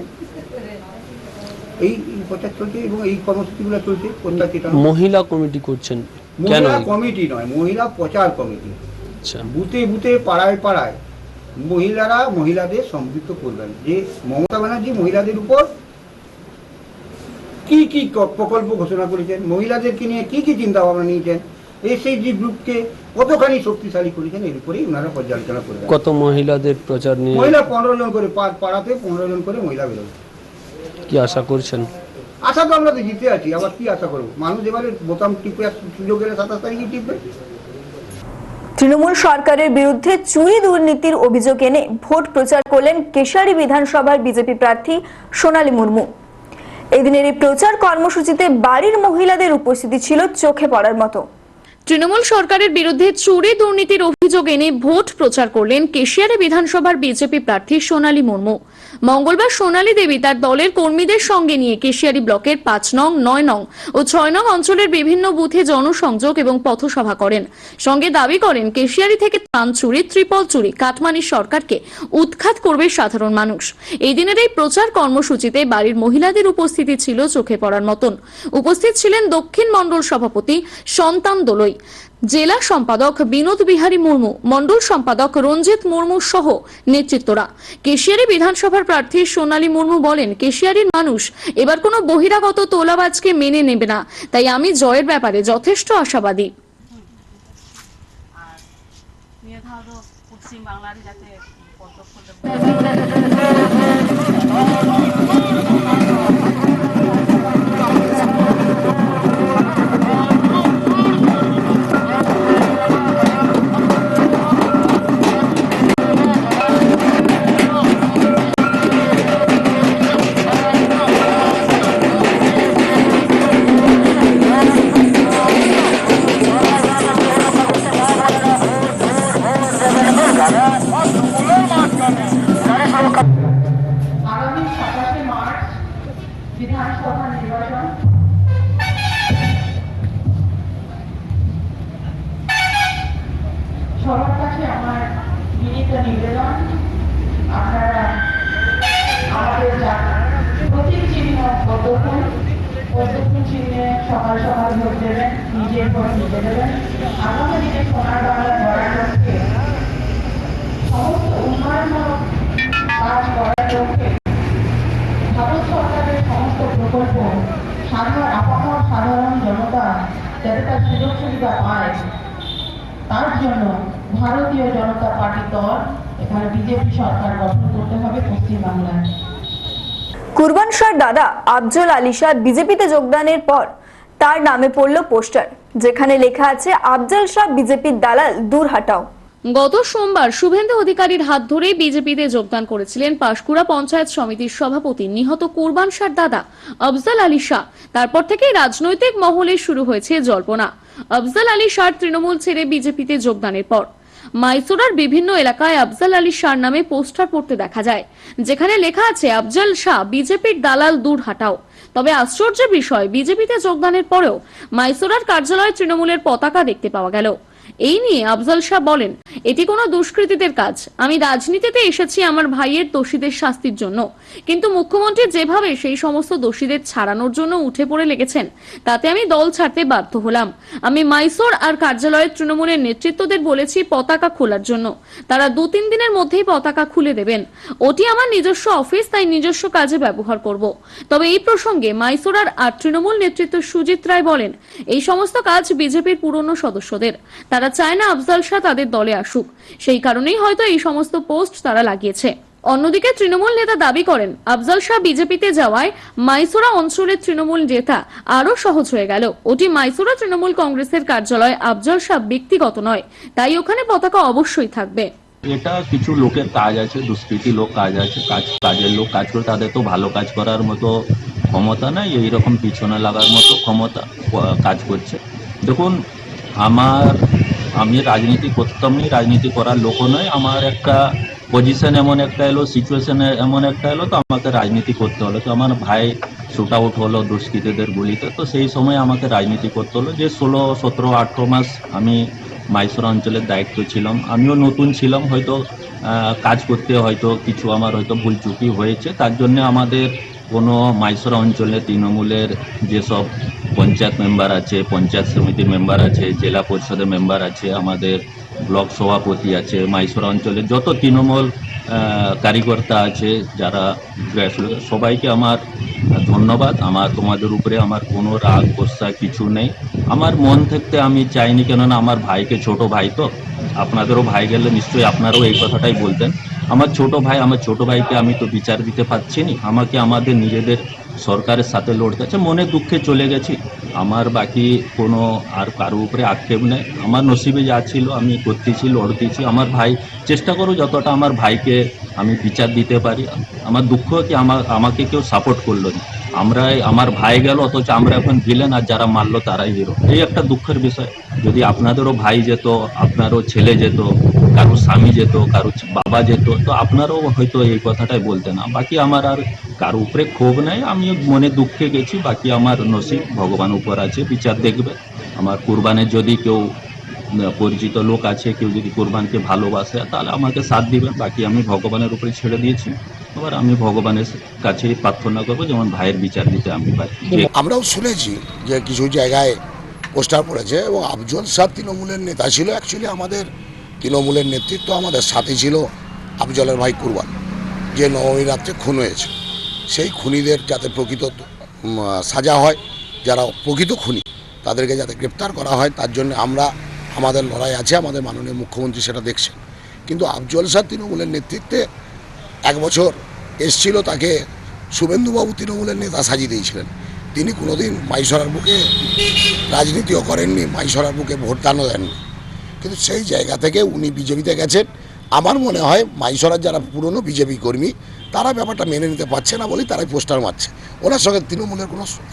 এই প্রচার চলছে এবং এই কর্মসূচিগুলো চলছে। মহিলা কমিটি করছেন কেন? মহিলা কমিটি নয়, মহিলা প্রচার কমিটি। আচ্ছা, বুথে বুথে পাড়ায় পাড়ায় মহিলারা মহিলাদের সম্পৃক্ত করবেন যে মমতা ব্যানার্জি মহিলাদের উপর কি কি প্রকল্প ঘোষণা করেছেন, মহিলাদেরকে নিয়ে কি কি চিন্তা ভাবনা নিয়েছেন, এসএইচজি গ্রুপকে কতখানি শক্তিশালী করেছেন, এর উপরেই ওনারা পর্যালোচনা করবেন। কত মহিলাদের প্রচার নিয়ে? মহিলা 15 জন করে, পাড়াতে 15 জন করে মহিলা বেরোবে। কি আশা করছেন? আশা তো আমরা তো জিতে আছি, আবার কি আশা করবো? মানুষ এবারে বোতাম টিপে সুযোগ এলে 27 তারিখে টিপবে। তৃণমূল সরকারের বিরুদ্ধে চুরি দুর্নীতির অভিযোগ এনে ভোট প্রচার করলেন কেশিয়ারি বিধানসভার বিজেপি প্রার্থী সোনালী মুর্মু। এদিনের এই প্রচার কর্মসূচিতে বাড়ির মহিলাদের উপস্থিতি ছিল চোখে পড়ার মতো। তৃণমূল সরকারের বিরুদ্ধে চুরি দুর্নীতির অভিযোগ এনে ভোট প্রচার করলেন কেশিয়ারি বিধানসভার বিজেপি প্রার্থী সোনালী মুর্মু। মঙ্গলবার সোনালী দেবী তার দলের কর্মীদের সঙ্গে নিয়ে কেশিয়ারি ব্লকের 5 নং, 9 নং ও 6 নং অঞ্চলের বিভিন্ন বুথে জনসংযোগ এবং পথসভা করেন। সঙ্গে দাবি করেন কেশিয়ারি থেকে ত্রাণ চুরি, ত্রিপল চুরি, কাটমানি সরকারকে উৎখাত করবে সাধারণ মানুষ। এই দিনের এই প্রচার কর্মসূচিতে বাড়ির মহিলাদের উপস্থিতি ছিল চোখে পড়ার মতন। উপস্থিত ছিলেন দক্ষিণ মণ্ডল সভাপতি সন্তান দোলই, জেলা সম্পাদক বিনোদ বিহারী মুর্মু, মণ্ডল সম্পাদক রঞ্জিত মুর্মু সহ নেতৃত্বরা। কেশিয়ারি বিধানসভার প্রার্থী সোনালী মুর্মু বলেন, কেশিয়ারির মানুষ এবার কোনো বহিরাগত তোলাবাজকে মেনে নেবে না, তাই আমি জয়ের ব্যাপারে যথেষ্ট আশাবাদী। আগামী 27শে মার্চ বিধানসভা নির্বাচন। সবার কাছে আমার বিনীত নিবেদন, আপনারা আমাদের প্রতীক চিহ্ন পদ্মফুল চিহ্নে সকাল সকাল ভোট দেবেন, নিজের ভোট নিজে দেবেন। আগামী দিনে সোনার বাংলা গড়ার লক্ষ্যে, সমস্ত উন্নয়নমূলক কাজ করার লক্ষ্যে ভারত সরকারের সমস্ত প্রকল্প সাধারণ জনতা যাতে তার সুযোগ সুবিধা পায়, তার জন্য ভারতীয় জনতা পার্টি দল এখানে বিজেপি সরকার গঠন করতে হবে পশ্চিমবাংলায়। কুরবান শাহর দাদা আফজল আলী শাহ বিজেপিতে যোগদানের পর তার নামে পড়ল পোস্টার, যেখানে লেখা আছে, আফজল শাহ বিজেপির দালাল দূর হাটাও। গত সোমবার শুভেন্দু অধিকারীর হাত ধরেই বিজেপিতে যোগদান করেছিলেন পাঁশকুড়া পঞ্চায়েত সমিতির সভাপতি নিহত কুরবান শাহর দাদা আফজাল আলী শাহ। তারপর থেকেই রাজনৈতিক মহলে শুরু হয়েছে জল্পনা। আফজাল আলী শাহ তৃণমূল ছেড়ে বিজেপিতে যোগদানের পর মাইসোরার বিভিন্ন এলাকায় আফজাল আলী শাহর নামে পোস্টার পড়তে দেখা যায়, যেখানে লেখা আছে আফজাল শাহ বিজেপির দালাল দূর হাটাও। তবে আশ্চর্যের বিষয়, বিজেপিতে যোগদানের পরেও মাইসোরার কার্যালয়ে তৃণমূলের পতাকা দেখতে পাওয়া গেল। এই নিয়ে আফজাল শাহ বলেন, এটি কোনো দুষ্কৃতীদের কাজ। আমি রাজনীতিতে এসেছি আমার ভাইয়ের দোষীদের শাস্তির জন্য, কিন্তু মুখ্যমন্ত্রী যেভাবে সেই সমস্ত দোষীদের ছাড়ানোর জন্য উঠে পড়ে লেগেছেন, তাতে আমি দল ছাড়তে বাধ্য হলাম। আমি মাইসোর আর কার্যালয়ের তৃণমূলের নেতৃত্বদের বলেছি পতাকা খোলার জন্য, তারা 2-3 দিনের মধ্যেই পতাকা খুলে দেবেন। ওটি আমার নিজস্ব অফিস, তাই নিজস্ব কাজে ব্যবহার করব। তবে এই প্রসঙ্গে মাইসোরার আর তৃণমূল নেতৃত্ব সুজিত রায় বলেন, এই সমস্ত কাজ বিজেপির পুরনো সদস্যদের, তারা চায় না আফজাল শাহ তাদের দলে আসুক, সেই কারণেই হয়তো এই সমস্ত পোস্ট তারা লাগিয়েছে। অন্যদিকে তৃণমূল নেতা দাবি করেন, আফজাল শাহ বিজেপিতে যাওয়ায় মাইসোরা অঞ্চলের তৃণমূল নেতা আরো সহজ হয়ে গেল। ওটি মাইসোরা তৃণমূল কংগ্রেসের কার্যালয়, আফজাল শাহ ব্যক্তিগত নয়, তাই ওখানে পতাকা অবশ্যই থাকবে। এটা কিছু লোকের কাজ আছে, দুষ্কৃতী লোক কাজ আছে, কাজের লোক কাজ করে, তাদের তো ভালো কাজ করার মতো ক্ষমতা নাই, এইরকম পিছনে লাগার মতো ক্ষমতা কাজ করছে। দেখুন, আমি রাজনীতি করতাম না, রাজনীতি করার লোকও নয়। আমার একটা পজিশন এমন একটা এলো, সিচুয়েশন এমন একটা এলো, তো আমাকে রাজনীতি করতে হলো। তো আমার ভাই শুট আউট হলো দুষ্কৃতীদের গুলিতে, তো সেই সময় আমাকে রাজনীতি করতে হলো। যে 16, 17, 18 মাস আমি মাইসোরা অঞ্চলের দায়িত্ব ছিলাম। আমিও নতুন ছিলাম, হয়তো কাজ করতে হয়তো কিছু আমার হয়তো ভুল ত্রুটি হয়েছে। তার জন্য আমাদের কোনো মাইসোরা অঞ্চলে তৃণমূলের যেসব পঞ্চায়েত মেম্বার আছে, পঞ্চায়েত সমিতির মেম্বার আছে, জেলা পরিষদের মেম্বার আছে, আমাদের ব্লক সভাপতি আছে, মাইসোরা অঞ্চলে যত তৃণমূল কার্যকর্তা আছে, যারা সবাইকে আমার ধন্যবাদ। তোমাদের উপরে আমার কোনো রাগ গোসা কিছু নেই। আমার মন থেকে আমি চাইনি, কেননা আমার ভাইকে, ছোট ভাই তো, আপনাদেরও ভাই গেলে নিশ্চয়ই আপনারাও এই কথাটাই বলতেন। আমার ছোট ভাইকে আমি তো বিচার দিতে পারছি না। আমাকে আমাদের নিজেদের সরকারের সাথে লড়তে আছে। মনে দুঃখে চলে গেছি। আমার বাকি কোনো আর কারো উপরে আক্ষেপ নেই। আমার নসিবে যা ছিল আমি করতেছি, লড়তেছি। আমার ভাই চেষ্টা করো যতটা আমার ভাইকে আমি বিচার দিতে পারি। আমার দুঃখ কি আমাকে কেউ সাপোর্ট করলো না। আমার ভাই গেল, অথচ আমরা এখন ভিলেন, আর যারা মারলো তারাই হিরো। এই একটা দুঃখের বিষয়। যদি আপনাদেরও ভাই যেত, আপনারও ছেলে যেত, কারো স্বামী যেত, কারো বাবা যেত, তো আপনারাও হয়তো এই কথাটাই বলতেন না। বাকি আমার আর কারো উপরে ক্ষোভ নাই। আমি মনে দুঃখে গেছি। বাকি আমার নসিব ভগবান উপর আছে, বিচার দেখবে। আমার কুরবানের যদি কেউ পরিচিত লোক আছে, কেউ যদি কুরবানকে ভালোবাসে, তাহলে আমাকে সাথ দিবেন। বাকি আমি ভগবানের উপরে ছেড়ে দিয়েছি। এবার আমি ভগবানের কাছে প্রার্থনা করবো যেমন ভাইয়ের বিচার দিতে আমি পাই। আমরাও শুনেছি যে কিছু জায়গায় পোস্টার পড়েছে, এবং আফজল শাহ তৃণমূলের নেতা ছিল। অ্যাকচুয়ালি আমাদের তৃণমূলের নেতৃত্ব আমাদের সাথে ছিল আফজলের ভাই কুরবান, যে নবমী রাত্রে খুন হয়েছে। সেই খুনিদের যাতে প্রকৃত সাজা হয়, যারা প্রকৃত খুনি তাদেরকে যাতে গ্রেপ্তার করা হয়, তার জন্য আমাদের লড়াই আছে। আমাদের মাননীয় মুখ্যমন্ত্রী সেটা দেখছেন। কিন্তু আফজল শাহ তৃণমূলের নেতৃত্বে 1 বছর এসছিল, তাকে শুভেন্দুবাবু তৃণমূলের নেতা সাজিয়ে দিয়েছিলেন। তিনি কোনোদিন মাইসরার বুকে রাজনীতিও করেননি, মাইসরার বুকে ভোটদানও দেননি। কিন্তু সেই জায়গা থেকে উনি বিজেপিতে গেছেন। আমার মনে হয় মাইসরার যারা পুরনো বিজেপি কর্মী, তারা ব্যাপারটা মেনে নিতে পারছে না বলেই তারাই পোস্টার মারছে। ওনার সঙ্গে তৃণমূলের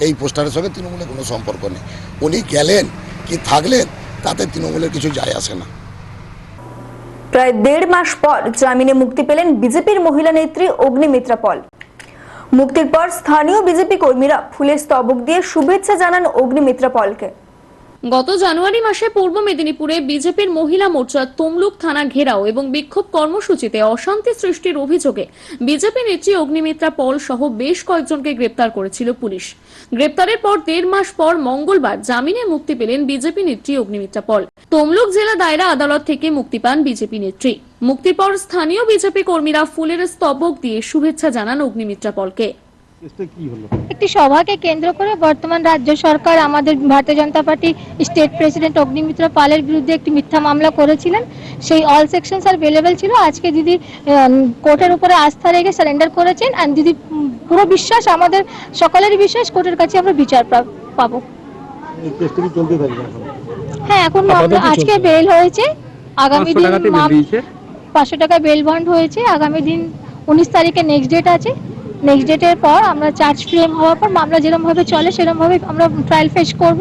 এই পোস্টারের সঙ্গে তৃণমূলের কোনো সম্পর্ক নেই। উনি গেলেন কি থাকলেন তাতে তৃণমূলের কিছু যায় আসে না। প্রায় 1.5 মাস পর জামিনে মুক্তি পেলেন বিজেপির মহিলা নেত্রী অগ্নিমিত্রা পল। মুক্তির পর স্থানীয় বিজেপি কর্মীরা ফুলের স্তবক দিয়ে শুভেচ্ছা জানান অগ্নিমিত্রা পলকে। গত জানুয়ারি মাসে পূর্ব মেদিনীপুরে বিজেপির মহিলা মোর্চা তমলুক থানা ঘেরাও এবং বিক্ষোভ কর্মসূচিতে অশান্তি সৃষ্টির অভিযোগে বিজেপি নেত্রী অগ্নিমিত্রা পল সহ বেশ কয়েকজনকে গ্রেপ্তার করেছিল পুলিশ। গ্রেপ্তারের পর 1.5 মাস পর মঙ্গলবার জামিনে মুক্তি পেলেন বিজেপি নেত্রী অগ্নিমিত্রা পল। তমলুক জেলা দায়রা আদালত থেকে মুক্তি পান বিজেপি নেত্রী। মুক্তির পর স্থানীয় বিজেপি কর্মীরা ফুলের স্তবক দিয়ে শুভেচ্ছা জানান অগ্নিমিত্রা পলকে। একটি সভাকে কেন্দ্র করে বর্তমান রাজ্য সরকার আমাদের ভারতীয় জনতা পার্টি স্টেট প্রেসিডেন্ট অগ্নিমিত্রা পালের বিরুদ্ধে একটি মিথ্যা মামলা করেছিলেন। সেই অল সেকশনস আর বেলেবেল ছিল। আজকে দিদি কোর্টের উপরে আস্থা রেখে সারেন্ডার করেছেন। আর দিদি পুরো বিশ্বাস, আমাদের সকলেরই বিশ্বাস, কোর্টের কাছে আমরা বিচার পাবো। হ্যাঁ, এখন আজকে বেল হয়েছে, আগামী দিন 500 টাকা বেল বন্ড হয়েছে। আগামী দিন 19 তারিখে নেক্সট ডেট আছে। নেক্সট ডেটের পর আমরা চার্জ ফ্রেম হওয়ার পর মামলা যেরকম ভাবে চলে সেরকম ভাবে আমরা ট্রায়াল ফেস করব।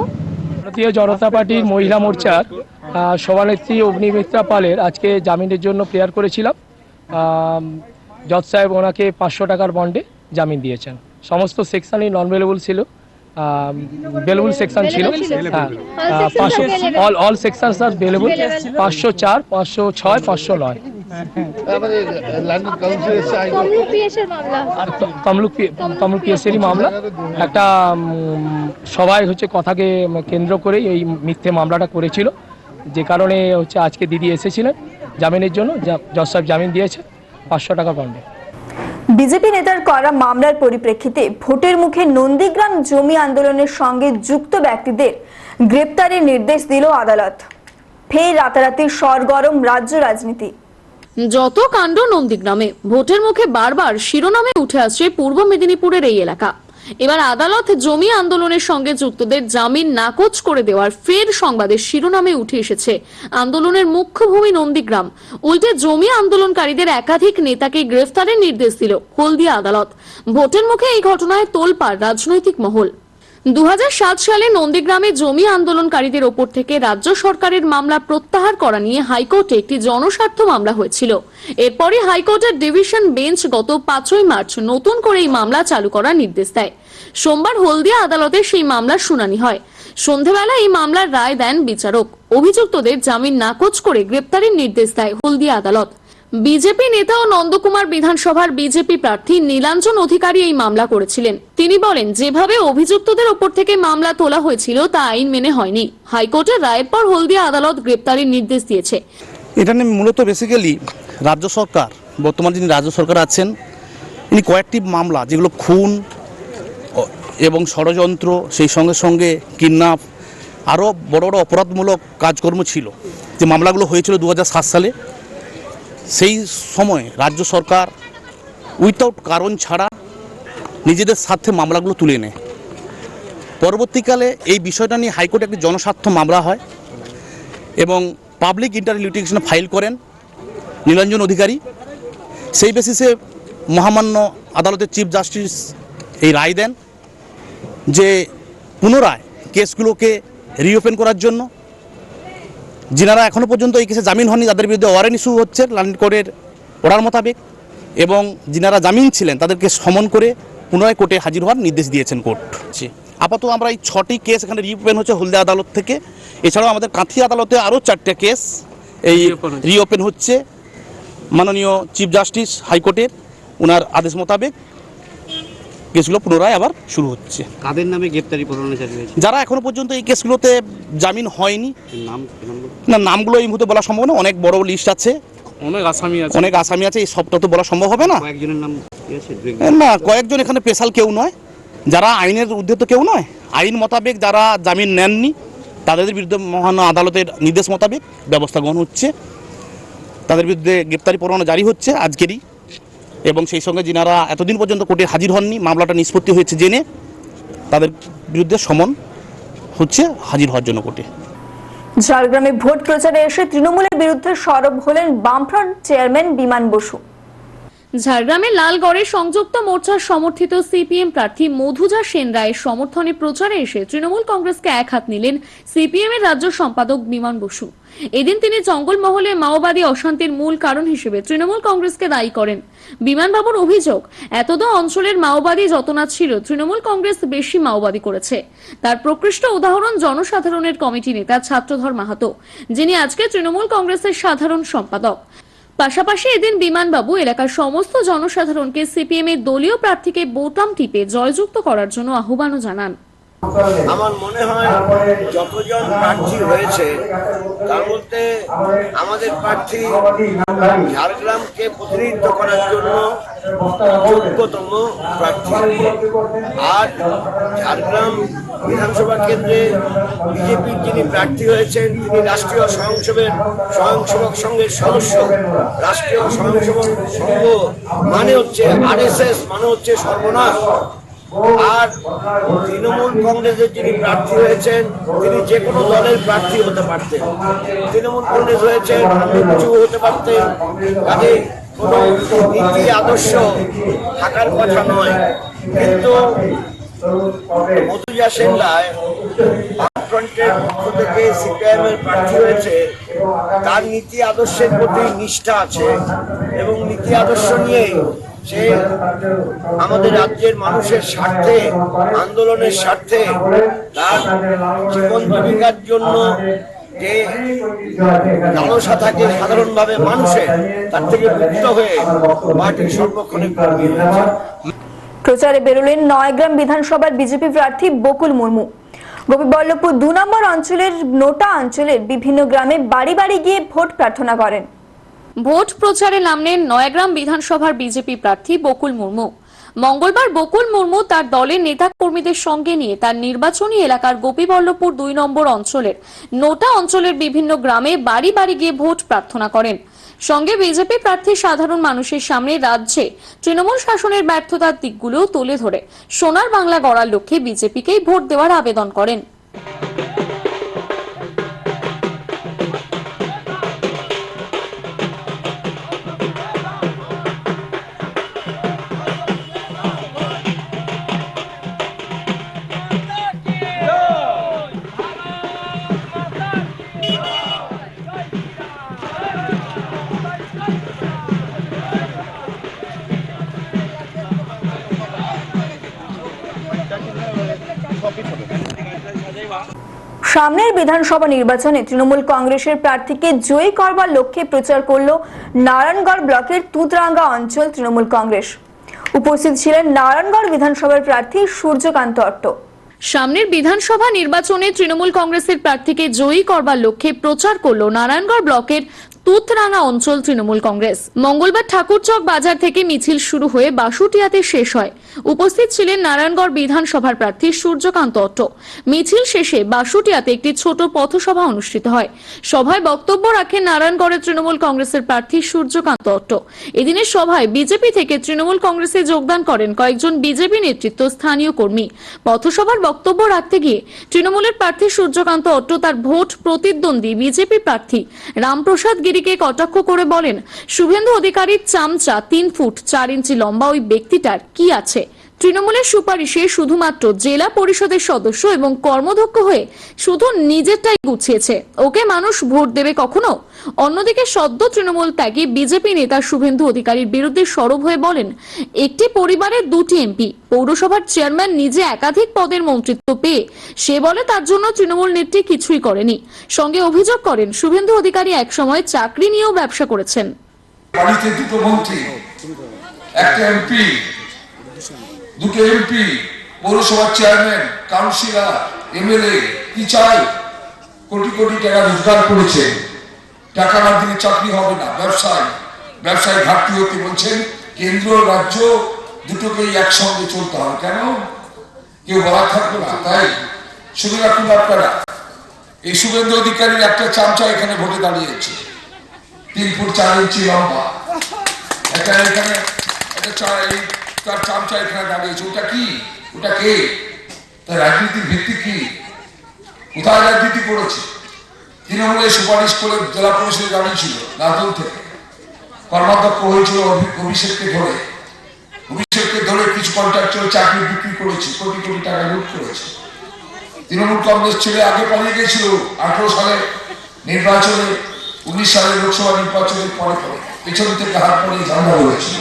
ভারতীয় জনতা পার্টির মহিলা মোর্চার সভানেত্রী অগ্নিমিত্রা পালের আজকে জামিনের জন্য প্রেয়ার করেছিলাম। জজ সাহেব ওনাকে 500 টাকার বন্ডে জামিন দিয়েছেন। সমস্ত সেকশনই নন বেলেবল ছিল, বেলেবল সেকশন ছিল। হ্যাঁ, অল সেকশনস আর বেলেবল। 504, 506, 509 তমলুক পিএসেরই মামলা। একটা সবাই হচ্ছে কথাকে কেন্দ্র করে এই মিথ্যে মামলাটা করেছিল, যে কারণে হচ্ছে আজকে দিদি এসেছিলেন জামিনের জন্য। জজ সাহেব জামিন দিয়েছে 500 টাকা বন্ডে। বিজেপি নেতার করা মামলার পরিপ্রেক্ষিতে ভোটের মুখে নন্দীগ্রাম জমি আন্দোলনের সঙ্গে যুক্ত ব্যক্তিদের গ্রেপ্তারের নির্দেশ দিল আদালত। ফের রাতারাতি সরগরম রাজ্য রাজনীতি। যত কাণ্ড নন্দীগ্রামে, ভোটের মুখে বারবার শিরোনামে উঠে আসছে পূর্ব মেদিনীপুরের এই এলাকা। এবার আদালত জমি আন্দোলনের সঙ্গে যুক্তদের জামিন নাকচ করে দেওয়ার ফের সংবাদের শিরোনামে উঠে এসেছে আন্দোলনের মুখ্য ভূমি নন্দীগ্রাম। উল্টে জমি আন্দোলনকারীদের একাধিক নেতাকে গ্রেফতারের নির্দেশ দিল হলদিয়া আদালত। ভোটের মুখে এই ঘটনায় তোলপাড় রাজনৈতিক মহল। 2007 সালে নন্দীগ্রামে জমি আন্দোলনকারীদের ওপর থেকে রাজ্য সরকারের মামলা প্রত্যাহার করা নিয়ে হাইকোর্টে একটি জনস্বার্থ মামলা হয়েছিল। এরপরই হাইকোর্টের ডিভিশন বেঞ্চ গত 5ই মার্চ নতুন করে এই মামলা চালু করার নির্দেশ দেয়। সোমবার হলদিয়া আদালতে সেই মামলার শুনানি হয়। সন্ধেবেলা এই মামলার রায় দেন বিচারক। অভিযুক্তদের জামিন নাকচ করে গ্রেপ্তারের নির্দেশ দেয় হলদিয়া আদালত। বিজেপি নেতা ও নন্দকুমার বিধানসভার বিজেপি প্রার্থী নীলাঞ্জন অধিকারী এই মামলা করেছিলেন। তিনি বলেন, যেভাবে অভিযুক্তদের ওপর থেকে মামলা তোলা হয়েছিল তা আইন মেনে হয়নি। হাইকোর্টের রায়ের পর হলদিয়া আদালত গ্রেপ্তারের নির্দেশ দিয়েছে। এটা নিয়ে মূলত বেসিক্যালি রাজ্য সরকার, বর্তমান যিনি রাজ্য সরকার আছেন, ইনি কয়েকটি মামলা যেগুলো খুন এবং ষড়যন্ত্র, সেই সঙ্গে সঙ্গে কিডন্যাপ, আরও বড় বড় অপরাধমূলক কাজকর্ম ছিল, যে মামলাগুলো হয়েছিল 2007 সালে। সেই সময় রাজ্য সরকার উইথাউট কারণ ছাড়া নিজেদের স্বার্থে মামলাগুলো তুলে নেয়। পরবর্তীকালে এই বিষয়টা নিয়ে হাইকোর্টে একটি জনস্বার্থ মামলা হয় এবং পাবলিক ইন্টার লিটিগেশনে ফাইল করেন নীলাঞ্জন অধিকারী। সেই বেসিসে মহামান্য আদালতের চিফ জাস্টিস এই রায় দেন যে পুনরায় কেসগুলোকে রিওপেন করার জন্য। যিনারা এখনও পর্যন্ত এই কেসে জামিন হননি তাদের বিরুদ্ধে ওয়ারেন্ট ইস্যু হচ্ছে লান্ড কোর্টের অর্ডার মোতাবেক, এবং যিনারা জামিন ছিলেন তাদেরকে সমন করে পুনরায় কোর্টে হাজির হওয়ার নির্দেশ দিয়েছেন কোর্ট। আপাতত আমরা এই 6টি কেস এখানে রিওপেন হচ্ছে হলদিয়া আদালত থেকে। এছাড়াও আমাদের কাঁথি আদালতে আরও 4টে কেস এই রিওপেন হচ্ছে। মাননীয় চিফ জাস্টিস হাইকোর্টের ওনার আদেশ মোতাবেক কেসগুলো পুনরায় আবার শুরু হচ্ছে। কাদের নামে গ্রেপ্তারি পরোয়ানা জারি হয়েছে? যারা এখনো পর্যন্ত এই কেসগুলোতে জামিন হয়নি, না নামগুলো এই মুহূর্তে বলা সম্ভব না, অনেক বড় লিস্ট আছে, অনেক আসামি আছে, এই সবটা তো বলা সম্ভব হবে না। কয়েকজনের নাম না, কয়েকজন এখানে স্পেশাল কেউ নয়, যারা আইনের ঊর্ধ্বে তো কেউ নয়। আইন মোতাবেক যারা জামিন নেননি তাদের বিরুদ্ধে মহান আদালতের নির্দেশ মোতাবেক ব্যবস্থা গ্রহণ হচ্ছে। তাদের বিরুদ্ধে গ্রেপ্তারি পরোয়ানা জারি হচ্ছে আজকেরই, এবং সেই সঙ্গে যিনারা এতদিন পর্যন্ত কোর্টে হাজির হননি, মামলাটা নিষ্পত্তি হয়েছে জেনে, তাদের বিরুদ্ধে সমন হচ্ছে হাজির হওয়ার জন্য কোর্টে। ঝাড়গ্রামে ভোট প্রচারে এসে তৃণমূলের বিরুদ্ধে সরব হলেন বামফ্রন্ট চেয়ারম্যান বিমান বসু। ঝাড়গ্রামে লালগড়ে সংযুক্ত মোর্চার সমর্থিত সিপিএম প্রার্থী মধুজা সেন রায়ের সমর্থনে প্রচারে এসে তৃণমূল কংগ্রেসকে এক হাত নিলেন সিপিএম এর রাজ্য সম্পাদক বিমান বসু। এদিন তিনি জঙ্গলমহলে মাওবাদী অশান্তির মূল কারণ হিসেবে তৃণমূল কংগ্রেসকে দায়ী করেন। বিমানবাবুর অভিযোগ, এতদ অঞ্চলের মাওবাদী যত না ছিল, তৃণমূল কংগ্রেস বেশি মাওবাদী করেছে। তার প্রকৃষ্ট উদাহরণ জনসাধারণের কমিটি নেতা ছাত্রধর মাহাতো, যিনি আজকে তৃণমূল কংগ্রেসের সাধারণ সম্পাদক। পাশাপাশি এদিন বিমানবাবু এলাকার সমস্ত জনসাধারণকে সিপিএম এর দলীয় প্রার্থীকে বোতাম টিপে জয়যুক্ত করার জন্য আহ্বানও জানান। আমার মনে হয় যতজন প্রার্থী হয়েছে তার মধ্যে আমাদের প্রার্থী ঝাড়গ্রামকে প্রতিনিধিত্ব করার জন্য যোগ্যতম প্রার্থী। আর ঝাড়গ্রাম বিধানসভা কেন্দ্রে বিজেপির যিনি প্রার্থী হয়েছেন তিনি রাষ্ট্রীয় স্বয়ংসেবক সংঘের সদস্য। রাষ্ট্রীয় স্বয়ংসেবক সংঘ মানে হচ্ছে RSS, মানে হচ্ছে সর্বনাশ। আর তৃণমূল কংগ্রেসের যিনি প্রার্থী হয়েছেন তিনি যে কোনো দলের প্রার্থী হতে পারতেন। তৃণমূল কংগ্রেস হয়েছেন, অন্য কিছু হতে পারতেন। কাজে কোনো নীতি আদর্শ থাকার কথা নয়, কিন্তু মতুজা সেনলায় ফ্রন্টের পক্ষ থেকে সিপিআইএমের প্রার্থী হয়েছে, তার নীতি আদর্শের প্রতি নিষ্ঠা আছে এবং নীতি আদর্শ নিয়ে সে আমাদের রাজ্যের মানুষের স্বার্থে, আন্দোলনের স্বার্থে, তার জীবন জীবিকার জন্য যে লালসা থাকে সাধারণভাবে মানুষের, তার থেকে মুক্ত হয়ে পার্টির সর্বক্ষণে কর্মী হয়েছে। প্রচারে বেরোলেন নয়গ্রাম বিধানসভার বিজেপি প্রার্থী বকুল মুর্মু। গোপীবল্লভপুর 2 নম্বর অঞ্চলের নোটা অঞ্চলের বিভিন্ন গ্রামে বাড়ি বাড়ি গিয়ে ভোট প্রার্থনা করেন। ভোট প্রচারে নামলেন নয়াগ্রাম বিধানসভার বিজেপি প্রার্থী বকুল মুর্মু। মঙ্গলবার বকুল মুর্মু তার দলের নেতা কর্মীদের সঙ্গে নিয়ে তার নির্বাচনী এলাকার গোপীবল্লভপুর 2 নম্বর অঞ্চলের নোটা অঞ্চলের বিভিন্ন গ্রামে বাড়ি বাড়ি গিয়ে ভোট প্রার্থনা করেন। সঙ্গে বিজেপি প্রার্থী সাধারণ মানুষের সামনে রাজ্যে তৃণমূল শাসনের ব্যর্থতার দিকগুলোও তুলে ধরে সোনার বাংলা গড়ার লক্ষ্যে বিজেপিকেই ভোট দেওয়ার আবেদন করেন। সামনের বিধানসভা নির্বাচনে তৃণমূল কংগ্রেসের প্রার্থীকে জয়ী করবার লক্ষ্যে প্রচার করল নারায়ণগড় ব্লকের তুতরাঙ্গা অঞ্চল তৃণমূল কংগ্রেস। উপস্থিত ছিলেন নারায়ণগড় বিধানসভার প্রার্থী সূর্যকান্ত অট্ট। সামনের বিধানসভা নির্বাচনে তৃণমূল কংগ্রেসের প্রার্থীকে জয়ী করবার লক্ষ্যে প্রচার করল নারায়ণগড় ব্লকের তুতরাঙ্গা অঞ্চল তৃণমূল কংগ্রেস। মঙ্গলবার ঠাকুরচক বাজার থেকে মিছিল শুরু হয়ে বাসুটিয়াতে শেষ হয়। উপস্থিত ছিলেন নারায়ণগড় বিধানসভার প্রার্থী সূর্যকান্ত অট্ট। মিছিল শেষে বাসুটিয়াতে একটি ছোট পথসভা অনুষ্ঠিত হয়। সভায় বক্তব্য রাখেন নারায়ণগড়ের তৃণমূল কংগ্রেসের প্রার্থী সূর্যকান্ত অট্ট। এদিনের সভায় বিজেপি থেকে তৃণমূল কংগ্রেসে যোগদান করেন কয়েকজন বিজেপি নেতৃত্ব স্থানীয় কর্মী। পথসভার বক্তব্য রাখতে গিয়ে তৃণমূলের প্রার্থী সূর্যকান্ত অট্ট তার ভোট প্রতিদ্বন্দ্বী বিজেপি প্রার্থী রামপ্রসাদ গিরিকে কটাক্ষ করে বলেন, শুভেন্দু অধিকারীর চামচা 3 ফুট 4 ইঞ্চি লম্বা ওই ব্যক্তিটার কি আছে? তৃণমূলের সুপারিশে শুধুমাত্র জেলা পরিষদের সদস্য এবং কর্মদক্ষ হয়ে শুধু নিজেরটাই গুছিয়েছে, ওকে মানুষ ভোট দেবে কখনো? অন্যদিকে সদ্য তৃণমূল ত্যাগী বিজেপি নেতা শুভেন্দু অধিকারীর বিরুদ্ধে সরব হয়ে বলেন, একটি পরিবারের 2টি এমপি, পৌরসভার চেয়ারম্যান নিজে একাধিক পদের মন্ত্রিত্ব পেয়ে সে বলে তার জন্য তৃণমূল নেত্রী কিছুই করেনি। সঙ্গে অভিযোগ করেন শুভেন্দু অধিকারী একসময় চাকরি নিয়েও ব্যবসা করেছেন। বাড়িতে 2টো মন্ত্রী, একটা এমপি, 2টো এমপি, পৌরসভার চেয়ারম্যান, কাউন্সিলর, এমএলএ, কি চাই? কোটি কোটি টাকা রোজগার করেছে, টাকা না দিলে চাকরি হবে না। ব্যবসায় ঘাটতি হতে বলছেন। কেন্দ্র রাজ্য দুটোকেই একসঙ্গে চলতে হবে। কেন? কেউ বলা থাকবে না। তাই শুনে রাখুন আপনারা, এই শুভেন্দু অধিকারীর একটা চামচা এখানে ভোটে দাঁড়িয়েছে, 3 ফুট 4 ইঞ্চি লম্বা, এখানে তার চামচা এখানে দাঁড়িয়েছে। ওটা কি? ওটা কে? তার রাজনীতির ভিত্তি কি? কোথায় রাজনীতি করেছে? তৃণমূলের সুপারিশ করে জেলা পরিষদে দাঁড়িয়েছিল নারদল থেকে, কর্মাধ্যক্ষ হয়েছিল অভিষেককে ধরে কিছু কন্ট্রাকচুয়াল চাকরি বিক্রি করেছে, কোটি কোটি টাকা লুট করেছে। তৃণমূল কংগ্রেস ছেড়ে আগে পালিয়ে গেছিল 18 সালে নির্বাচনে, 19 সালের লোকসভা নির্বাচনের পরে পেছন থেকে হাত পড়ে ঝামেলা হয়েছিল।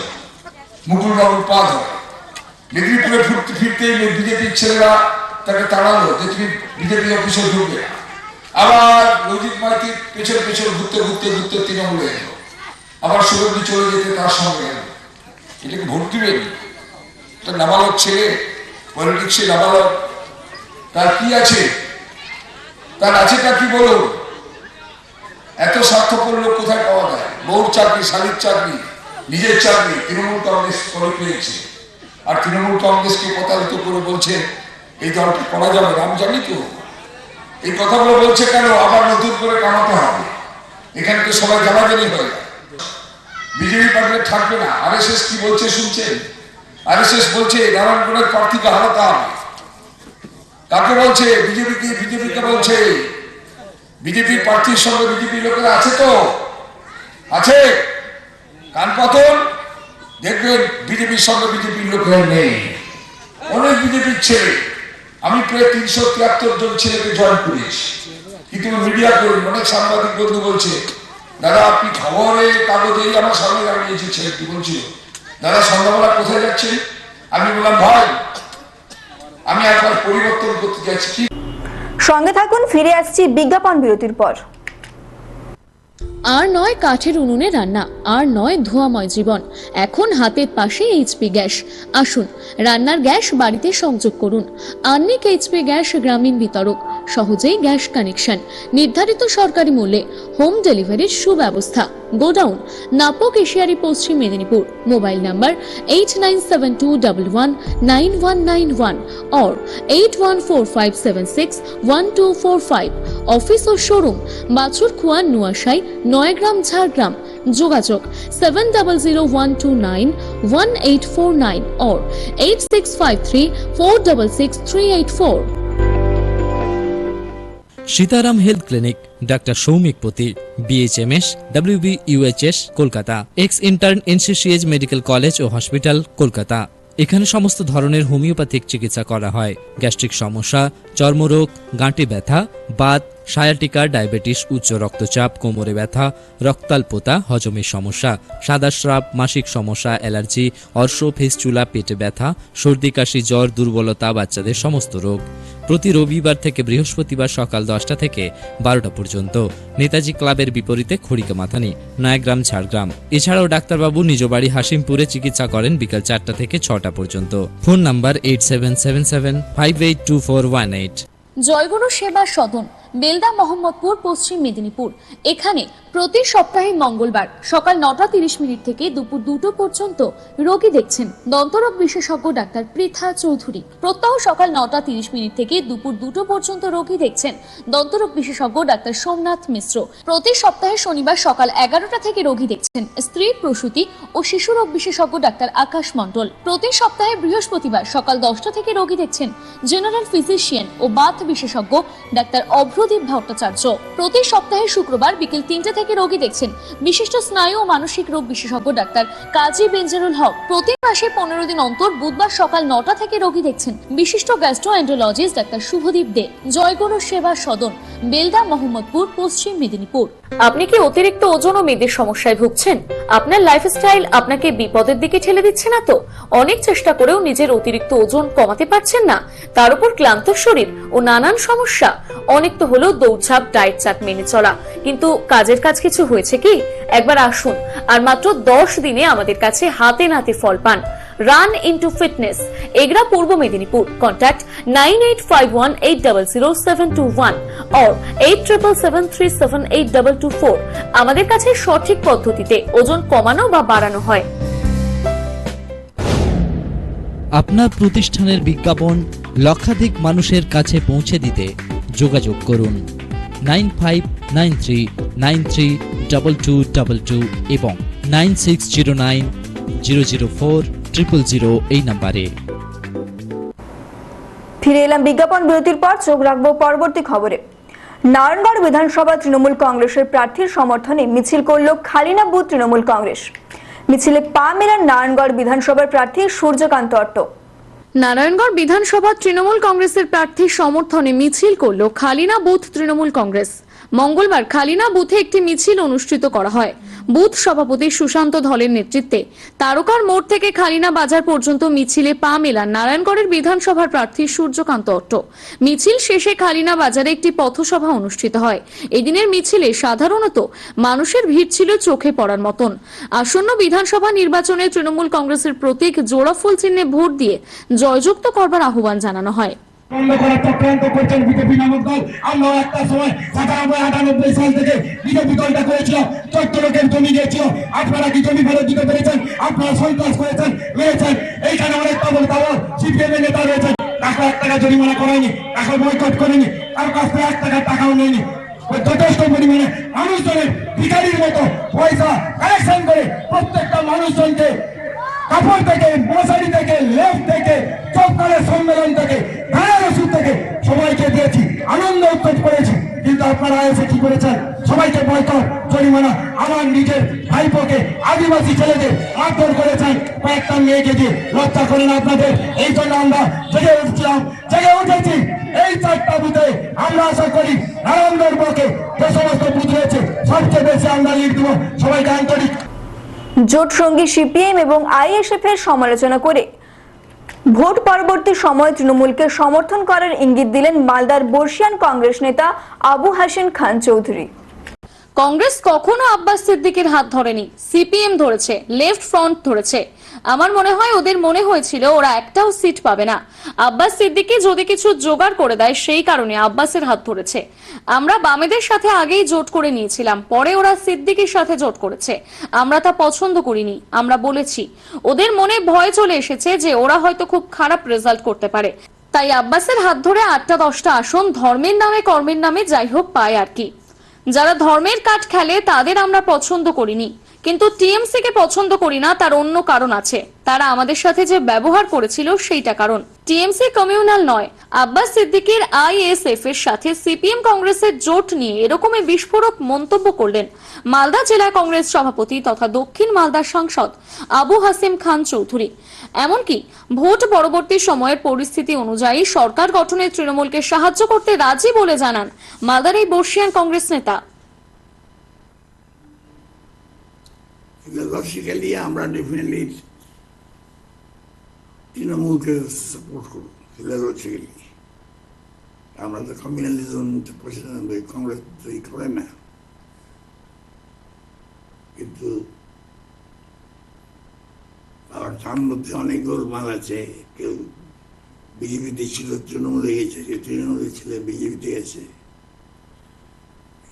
মুকুলবাবুর পা ধরে মেদিনীপুরে ফিরতেই বিজেপির ছেলেরা তাকে তাড়ালো যে তুমি বিজেপি অফিসে ঢুকবে। আবার রঞ্জিত মাইতির পেছন ঘুরতে তৃণমূলে এলো। আবার শুভেন্দু চলে যেতে তার সঙ্গে এলো। এটাকে ভোট দিবেন? একটা নাবালক ছেলে, পলিটিক্সে নাবালক, তার কি আছে? তার আছেটা কি বলুন? এত স্বার্থপর লোক কোথায় পাওয়া যায়? বউর চাকরি, শালীর চাকরি, নিজের চাকরি তৃণমূল কংগ্রেস করে পেয়েছে। আর তৃণমূল কংগ্রেসকে প্রতারিত করে বলছে এই দলটা করা যাবে না। আমি জানি তো এই কথাগুলো বলছে কেন? আবার নতুন করে কামাতে হবে। এখানে তো সবাই জানাজানি হয়ে যায়। বিজেপি পার্টি থাকবে না। আরএসএস কি বলছে শুনছেন? আরএসএস বলছে নারায়ণগড়ের প্রার্থীকে হারাতে হবে। কাকে বলছে? বিজেপিকে বলছে। বিজেপির প্রার্থীর সঙ্গে বিজেপি লোকেরা আছে তো? আছে? কান পাতন দেখবেন বিজেপির সঙ্গে বিজেপির লোকেরা নেই। অনেক বিজেপির ছেলে, আমি প্রায় 373 জন ছেলেকে জয়েন করেছি, কিন্তু মিডিয়া করি। অনেক সাংবাদিক বন্ধু বলছে, দাদা আপনি খবরে কাগজেই আমার সামনে দাঁড়িয়েছে ছেলেটি, বলছিল দাদা সন্ধ্যাবেলা কোথায় যাচ্ছেন? আমি বললাম ভাই আমি একবার পরিবর্তন করতে যাচ্ছি। সঙ্গে থাকুন, ফিরে আসছি বিজ্ঞাপন বিরতির পর। আর নয় কাঠের উনুনে রান্না, আর নয় ধোঁয়াময় জীবন, এখন হাতের পাশে এইচপি গ্যাস। আসুন রান্নার গ্যাস বাড়িতে সংযোগ করুন। আর্নিক এইচপি গ্যাস গ্রামীণ বিতরক, সহজেই গ্যাস কানেকশন, নির্ধারিত সরকারি মূল্যে, হোম ডেলিভারির সুব্যবস্থা। গোডাউন নাপক এশিয়ারি, Paschim Medinipur. Mobile number 8972119191 or 8145761245। Office ও শোরুম বাছুর খুয়া, নুয়াশাই, নয়গ্রাম, ঝাড়গ্রাম। যোগাযোগ 7001291849 or 8653466384। Sitaram health clinic, doctor Soumik Pati, BHMS, WBUHS, Kolkata, ex intern, NCCH medical college ও হসপিটাল, কলকাতা। এখানে সমস্ত ধরনের হোমিওপ্যাথিক চিকিৎসা করা হয়। গ্যাস্ট্রিক সমস্যা, চর্মরোগ, গাঁটে ব্যথা, বাত, সায়াটিকা, ডায়াবেটিস, উচ্চ রক্তচাপ, কোমরে ব্যথা, রক্তাল্পতা, হজমের সমস্যা, সাদা স্রাব, মাসিক সমস্যা, অ্যালার্জি, অর্শ, ফেস্টুলা, পেটে ব্যথা, সর্দি কাশি, জ্বর, দুর্বলতা, বাচ্চাদের সমস্ত রোগ। প্রতি রবিবার থেকে বৃহস্পতিবার সকাল 10টা থেকে 12টা পর্যন্ত। নেতাজি ক্লাবের বিপরীতে খড়িকা মাথানি, নয়াগ্রাম, ঝাড়গ্রাম। এছাড়াও ডাক্তারবাবু নিজ বাড়ি হাসিমপুরে চিকিৎসা করেন বিকাল 4টা থেকে 6টা পর্যন্ত। Phone number 8777582418। জয়গুরু সেবা সদন, বেলদা, মোহাম্মদপুর, পশ্চিম মেদিনীপুর। এখানে প্রতি সপ্তাহে মঙ্গলবার সকাল 9:30 থেকে দুপুর 2টো পর্যন্ত রোগী দেখছেন দন্তরোগ বিশেষজ্ঞ ডাক্তার পৃথা চৌধুরী। প্রত্যহ সকাল 9:30 থেকে দুপুর 2টো পর্যন্ত রোগী দেখছেন দন্তরোগ বিশেষজ্ঞ ডাক্তার সোমনাথ মিশ্র। প্রতি সপ্তাহে শনিবার সকাল 11টা থেকে রোগী দেখছেন স্ত্রী, প্রসূতি ও শিশু রোগ বিশেষজ্ঞ ডাক্তার আকাশ মণ্ডল। প্রতি সপ্তাহে বৃহস্পতিবার সকাল 10টা থেকে রোগী দেখছেন জেনারেল ফিজিশিয়ান ও বাত বিশেষজ্ঞ ডাক্তার অভ্রদীপ ভট্টাচার্য। প্রতি সপ্তাহে শুক্রবার বিকেল 3টে থেকে রোগী দেখছেন বিশিষ্ট স্নায়ু ও মানসিক রোগ বিশেষজ্ঞ ডাক্তার কাজী বেঞ্জারুল হক। প্রতি মাসে 15 দিন অন্তর বুধবার সকাল 9টা থেকে রোগী দেখছেন বিশিষ্ট গ্যাস্ট্রোএন্টারোলজিস্ট ডাক্তার শুভদীপ দে। জয়গুরু সেবা সদন, বেলদা, মোহাম্মদপুর, পশ্চিম মেদিনীপুর। আপনি কি অতিরিক্ত ওজন ও মেদের সমস্যায় ভুগছেন? আপনার লাইফস্টাইল আপনাকে বিপদের দিকে ঠেলে দিচ্ছে না তো? অনেক চেষ্টা করেও নিজের অতিরিক্ত ওজন কমাতে পারছেন না? তার উপর ক্লান্ত শরীর ও নানান সমস্যা। অনেক তো হলো দৌড়ঝাঁপ, ডায়েট চার্ট মেনে চলা, কিন্তু কাজের কাজ কিছু হয়েছে কি? একবার আসুন আর মাত্র 10 দিনে আমাদের কাছে হাতে নাতে ফল পান। Run into fitness, Egra, Purba Medinipur. Contact 9851800721 or 8777378224। আমাদের কাছে সঠিক পদ্ধতিতে ওজন কমানো বা বাড়ানো হয়। আপনার প্রতিষ্ঠানের বিজ্ঞাপন লক্ষাধিক মানুষের কাছে পৌঁছে দিতে যোগাযোগ করুন 9593932222 এবং 9609004000 এই নাম্বারে। ফিরে এলাম বিজ্ঞাপন বিরতির পর। চোখ রাখবো পরবর্তী খবরে। নারায়ণগড় বিধানসভা তৃণমূল কংগ্রেসের প্রার্থীর সমর্থনে মিছিল করল খালিনা বুথ তৃণমূল কংগ্রেস। মিছিলে পা মেলান নারায়ণগড় বিধানসভার প্রার্থী সূর্যকান্ত অট্ট। নারায়ণগড় বিধানসভা তৃণমূল কংগ্রেসের প্রার্থীর সমর্থনে মিছিল করল খালিনা বুথ তৃণমূল কংগ্রেস। মঙ্গলবার খালিনা বুথে একটি মিছিল অনুষ্ঠিত করা হয়। বুথ সভাপতি সুশান্ত ধলের নেতৃত্বে তারকার মোড় থেকে খালিনা বাজার পর্যন্ত মিছিলে পা মেলান নারায়ণগড়ের বিধানসভার প্রার্থী সূর্যকান্ত অট্ট। মিছিল শেষে খালিনা বাজারে একটি পথসভা অনুষ্ঠিত হয়। এদিনের মিছিলে সাধারণত মানুষের ভিড় ছিল চোখে পড়ার মতন। আসন্ন বিধানসভা নির্বাচনে তৃণমূল কংগ্রেসের প্রতীক জোড়া ফুল চিহ্নে ভোট দিয়ে জয়যুক্ত করবার আহ্বান জানানো হয়। বন্ধ করার চক্রান্ত করছেন বিজেপি নামক দল। আমরা একটা সময় 97-98 সাল থেকে বিজেপি দলটা করেছিল, 14 লোকের জমি দিয়েছিল। আপনারা কি জমি ফেরত দিতে পেরেছেন? আপনারা সন্ত্রাস করেছেন, মেরেছেন। এইখানে অনেক পাবল তাবল সিপিএমের নেতা রয়েছেন, তাকে 1 টাকা জরিমানা করেনি, তাকে বয়কট করেনি, তার কাছ থেকে 1 টাকার টাকাও নেয়নি। যথেষ্ট পরিমাণে মানুষজনের ভিখারির মতো পয়সা কালেকশন করে প্রত্যেকটা মানুষজনকে কাপড় থেকে, মশারি থেকে, লেপ থেকে, চক্করের সম্মেলন থেকে, ধানের ওষুধ থেকে সবাইকে দিয়েছি, আনন্দ উৎসব করেছি। কিন্তু আপনারা এসে কি করেছেন? সবাইকে বয়কট, জরিমানা। আমার নিজের ভাইপোকে, আদিবাসী ছেলেদের মারধর করেছেন, কয়েকটা মেয়েকে দিয়ে। লজ্জা করেন আপনাদের? এই জন্য আমরা জেগে উঠছিলাম, জেগে উঠেছি। এই 4টা বুথে আমরা আশা করি নারায়ণগড় ব্লকে যে সমস্ত বুথ রয়েছে সবচেয়ে বেশি আমরা লিড দেবো। সবাইকে আন্তরিক। জোট সঙ্গী সিপিএম এবং আইএসএফ এর সমালোচনা করে ভোট পরবর্তী সময় তৃণমূলকে সমর্থন করার ইঙ্গিত দিলেন মালদার বর্ষিয়ান কংগ্রেস নেতা আবু হাসেম খান চৌধুরী। কংগ্রেস কখনো আব্বাস সিদ্দিকের হাত ধরেনি, সিপিএম ধরেছে, লেফট ফ্রন্ট ধরেছে। আমার মনে হয় ওদের মনে হয়েছিল ওরা একটাও সিট পাবে না। আব্বাস সিদ্দিকী যদি কিছু জোগাড় করে দেয় সেই কারণে আব্বাসের হাত ধরেছে। আমরা বামেদের সাথে আগেই জোট করে নিয়েছিলাম, পরে ওরা সিদ্দিকীর সাথে জোট করেছে। আমরা তা পছন্দ করিনি। আমরা বলেছি ওদের মনে ভয় চলে এসেছে যে ওরা হয়তো খুব খারাপ রেজাল্ট করতে পারে, তাই আব্বাসের হাত ধরে 8টা-10টা আসন ধর্মের নামে কর্মের নামে যাই হোক পায় আর কি। যারা ধর্মের কাঠ খেলে তাদের আমরা পছন্দ করিনি, কিন্তু টিএমসি কে পছন্দ করি না তার অন্য কারণ আছে। তারা আমাদের সাথে যে ব্যবহার করেছিল সেইটা কারণ। টিএমসি কমিউনাল নয়। আব্বাস সিদ্দিকীর আইএসএফ এর সাথে সিপিএম কংগ্রেসের জোট নিয়ে এরকমই বিস্ফোরক মন্তব্য করলেন মালদা জেলা কংগ্রেস সভাপতি তথা দক্ষিণ মালদার সাংসদ আবু হাসেম খান চৌধুরী। এমনকি ভোট পরবর্তী সময়ের পরিস্থিতি অনুযায়ী সরকার গঠনে তৃণমূলকে সাহায্য করতে রাজি বলে জানান মালদার এই বর্ষিয়ান কংগ্রেস নেতা। ফিলোসফিক্যালি আমরা ডেফিনেটলি তৃণমূলকে সাপোর্ট করব। ফিলোসফিক্যালি আমরা তো কমিউনালিজম কংগ্রেস করে না, কিন্তু আবার তার মধ্যে অনেক গোলমাল আছে। কেউ বিজেপিতে ছিল, তৃণমূলে গেছে, কেউ তৃণমূলে ছিল, বিজেপিতে গেছে।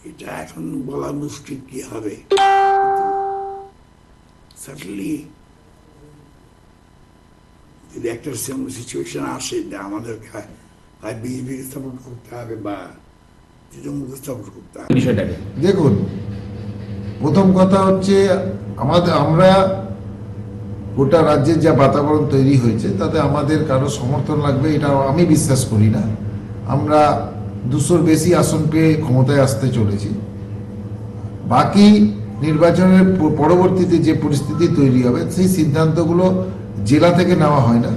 এটা এখন বলা মুশকিল কি হবে। সার্টেনলি যদি একটা সিচুয়েশন আসে যে আমাদের হয় বিজেপিকে সাপোর্ট করতে হবে বা তৃণমূলকে সাপোর্ট করতে হবে। দেখুন, প্রথম কথা হচ্ছে আমরা গোটা রাজ্যের যা বাতাবরণ তৈরি হয়েছে তাতে আমাদের কারো সমর্থন লাগবে এটা আমি বিশ্বাস করি না। আমরা 200-র বেশি আসন পেয়ে ক্ষমতায় আসতে চলেছি। বাকি নির্বাচনের পরবর্তীতে যে পরিস্থিতি তৈরি হবে সেই সিদ্ধান্তগুলো জেলা থেকে নেওয়া হয় না,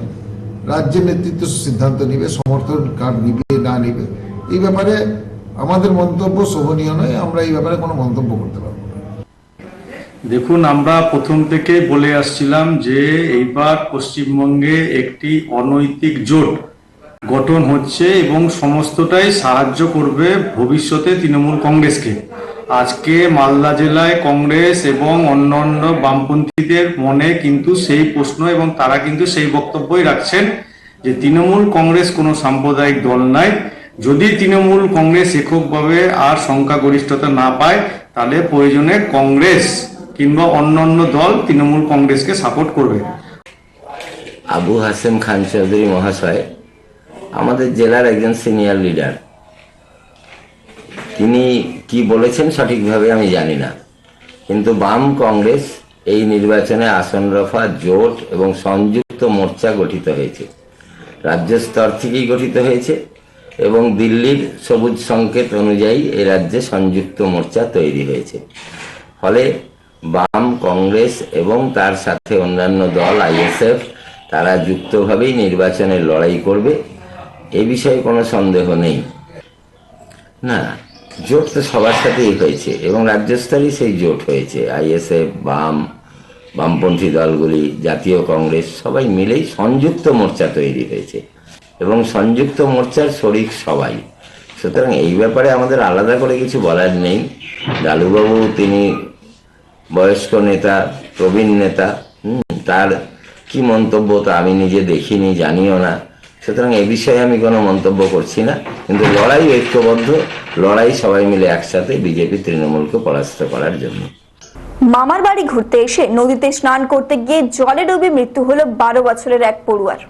রাজ্যের নেতৃত্ব সিদ্ধান্ত নিবে, সমর্থন কার নিবে না নিবে। এই ব্যাপারে আমাদের মন্তব্য শোভনীয় নয়, আমরা এই ব্যাপারে কোনো মন্তব্য করতে পারবো না। দেখুন, আমরা প্রথম থেকে বলে আসছিলাম যে এইবার পশ্চিমবঙ্গে একটি অনৈতিক জোট গঠন হচ্ছে এবং সমস্তটাই সাহায্য করবে ভবিষ্যতে তৃণমূল কংগ্রেসকে। আজকে মালদা জেলায় কংগ্রেস এবং অন্যান্য বামপন্থীদের মনে কিন্তু সেই প্রশ্ন এবং তারা কিন্তু সেই বক্তব্যই রাখছেন যে তৃণমূল কংগ্রেস কোনো সাম্প্রদায়িক দল নাই। যদি তৃণমূল কংগ্রেস এককভাবে আর সংখ্যাগরিষ্ঠতা না পায় তাহলে প্রয়োজনে কংগ্রেস কিংবা অন্যান্য দল তৃণমূল কংগ্রেসকে সাপোর্ট করবে। আবু হাসেম খান চৌধুরী মহাশয় আমাদের জেলার একজন সিনিয়র লিডার। তিনি কি বলেছেন সঠিকভাবে আমি জানি না, কিন্তু বাম কংগ্রেস এই নির্বাচনে আসন রফা জোট এবং সংযুক্ত মোর্চা গঠিত হয়েছে। রাজ্য স্তর থেকেই গঠিত হয়েছে এবং দিল্লির সবুজ সংকেত অনুযায়ী এই রাজ্যে সংযুক্ত মোর্চা তৈরি হয়েছে। ফলে বাম কংগ্রেস এবং তার সাথে অন্যান্য দল আইএসএফ তারা যুক্তভাবেই নির্বাচনের লড়াই করবে, এ বিষয়ে কোনো সন্দেহ নেই। না, জোট তো সবার সাথেই হয়েছে এবং রাজ্য স্তরেই সেই জোট হয়েছে। আইএসএফ, বামপন্থী দলগুলি, জাতীয় কংগ্রেস সবাই মিলেই সংযুক্ত মোর্চা তৈরি হয়েছে এবং সংযুক্ত মোর্চার শরিক সবাই। সুতরাং এই ব্যাপারে আমাদের আলাদা করে কিছু বলার নেই। লালুবাবু তিনি বয়স্ক নেতা, প্রবীণ নেতা, তার কি মন্তব্য তা আমি নিজে দেখিনি, জানিও না। সুতরাং এই বিষয়ে আমি কোনো মন্তব্য করছি না, কিন্তু লড়াই ঐক্যবদ্ধ, লড়াই সবাই মিলে একসাথে বিজেপি তৃণমূলকে পরাস্ত করার জন্য। মামার বাড়ি ঘুরতে এসে নদীতে স্নান করতে গিয়ে জলে ডুবে মৃত্যু হলো 12 বছরের এক পড়ুয়ার।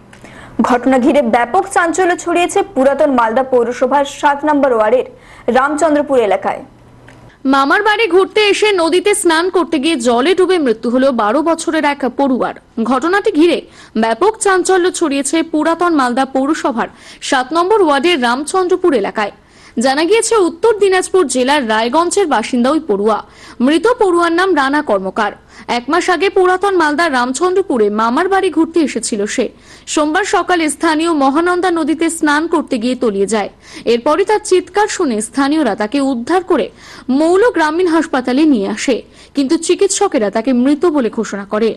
ঘটনা ঘিরে ব্যাপক চাঞ্চল্য ছড়িয়েছে পুরাতন মালদা পৌরসভার 7 নম্বর ওয়ার্ডের রামচন্দ্রপুর এলাকায়। মামার বাড়ি ঘুরতে এসে নদীতে স্নান করতে গিয়ে জলে ডুবে মৃত্যু হলো 12 বছরের এক পড়ুয়ার। ঘটনাটি ঘিরে ব্যাপক চাঞ্চল্য ছড়িয়েছে পুরাতন মালদা পৌরসভার 7 নম্বর ওয়ার্ডের রামচন্দ্রপুর এলাকায়। জানা গিয়েছে উত্তর দিনাজপুর জেলার রায়গঞ্জের বাসিন্দা ওই পড়ুয়া। মৃত পড়ুয়ার নাম রানা কর্মকার। 1 মাস আগে পুরাতন মালদার রামচন্দ্রপুরে মামার বাড়ি ঘুরতে এসেছিল সে। সোমবার সকালে স্থানীয় মহানন্দা নদীতে স্নান করতে গিয়ে তলিয়ে যায়। এরপরই তার চিৎকার শুনে স্থানীয়রা তাকে উদ্ধার করে মৌল গ্রামীণ হাসপাতালে নিয়ে আসে, কিন্তু চিকিৎসকেরা তাকে মৃত বলে ঘোষণা করে।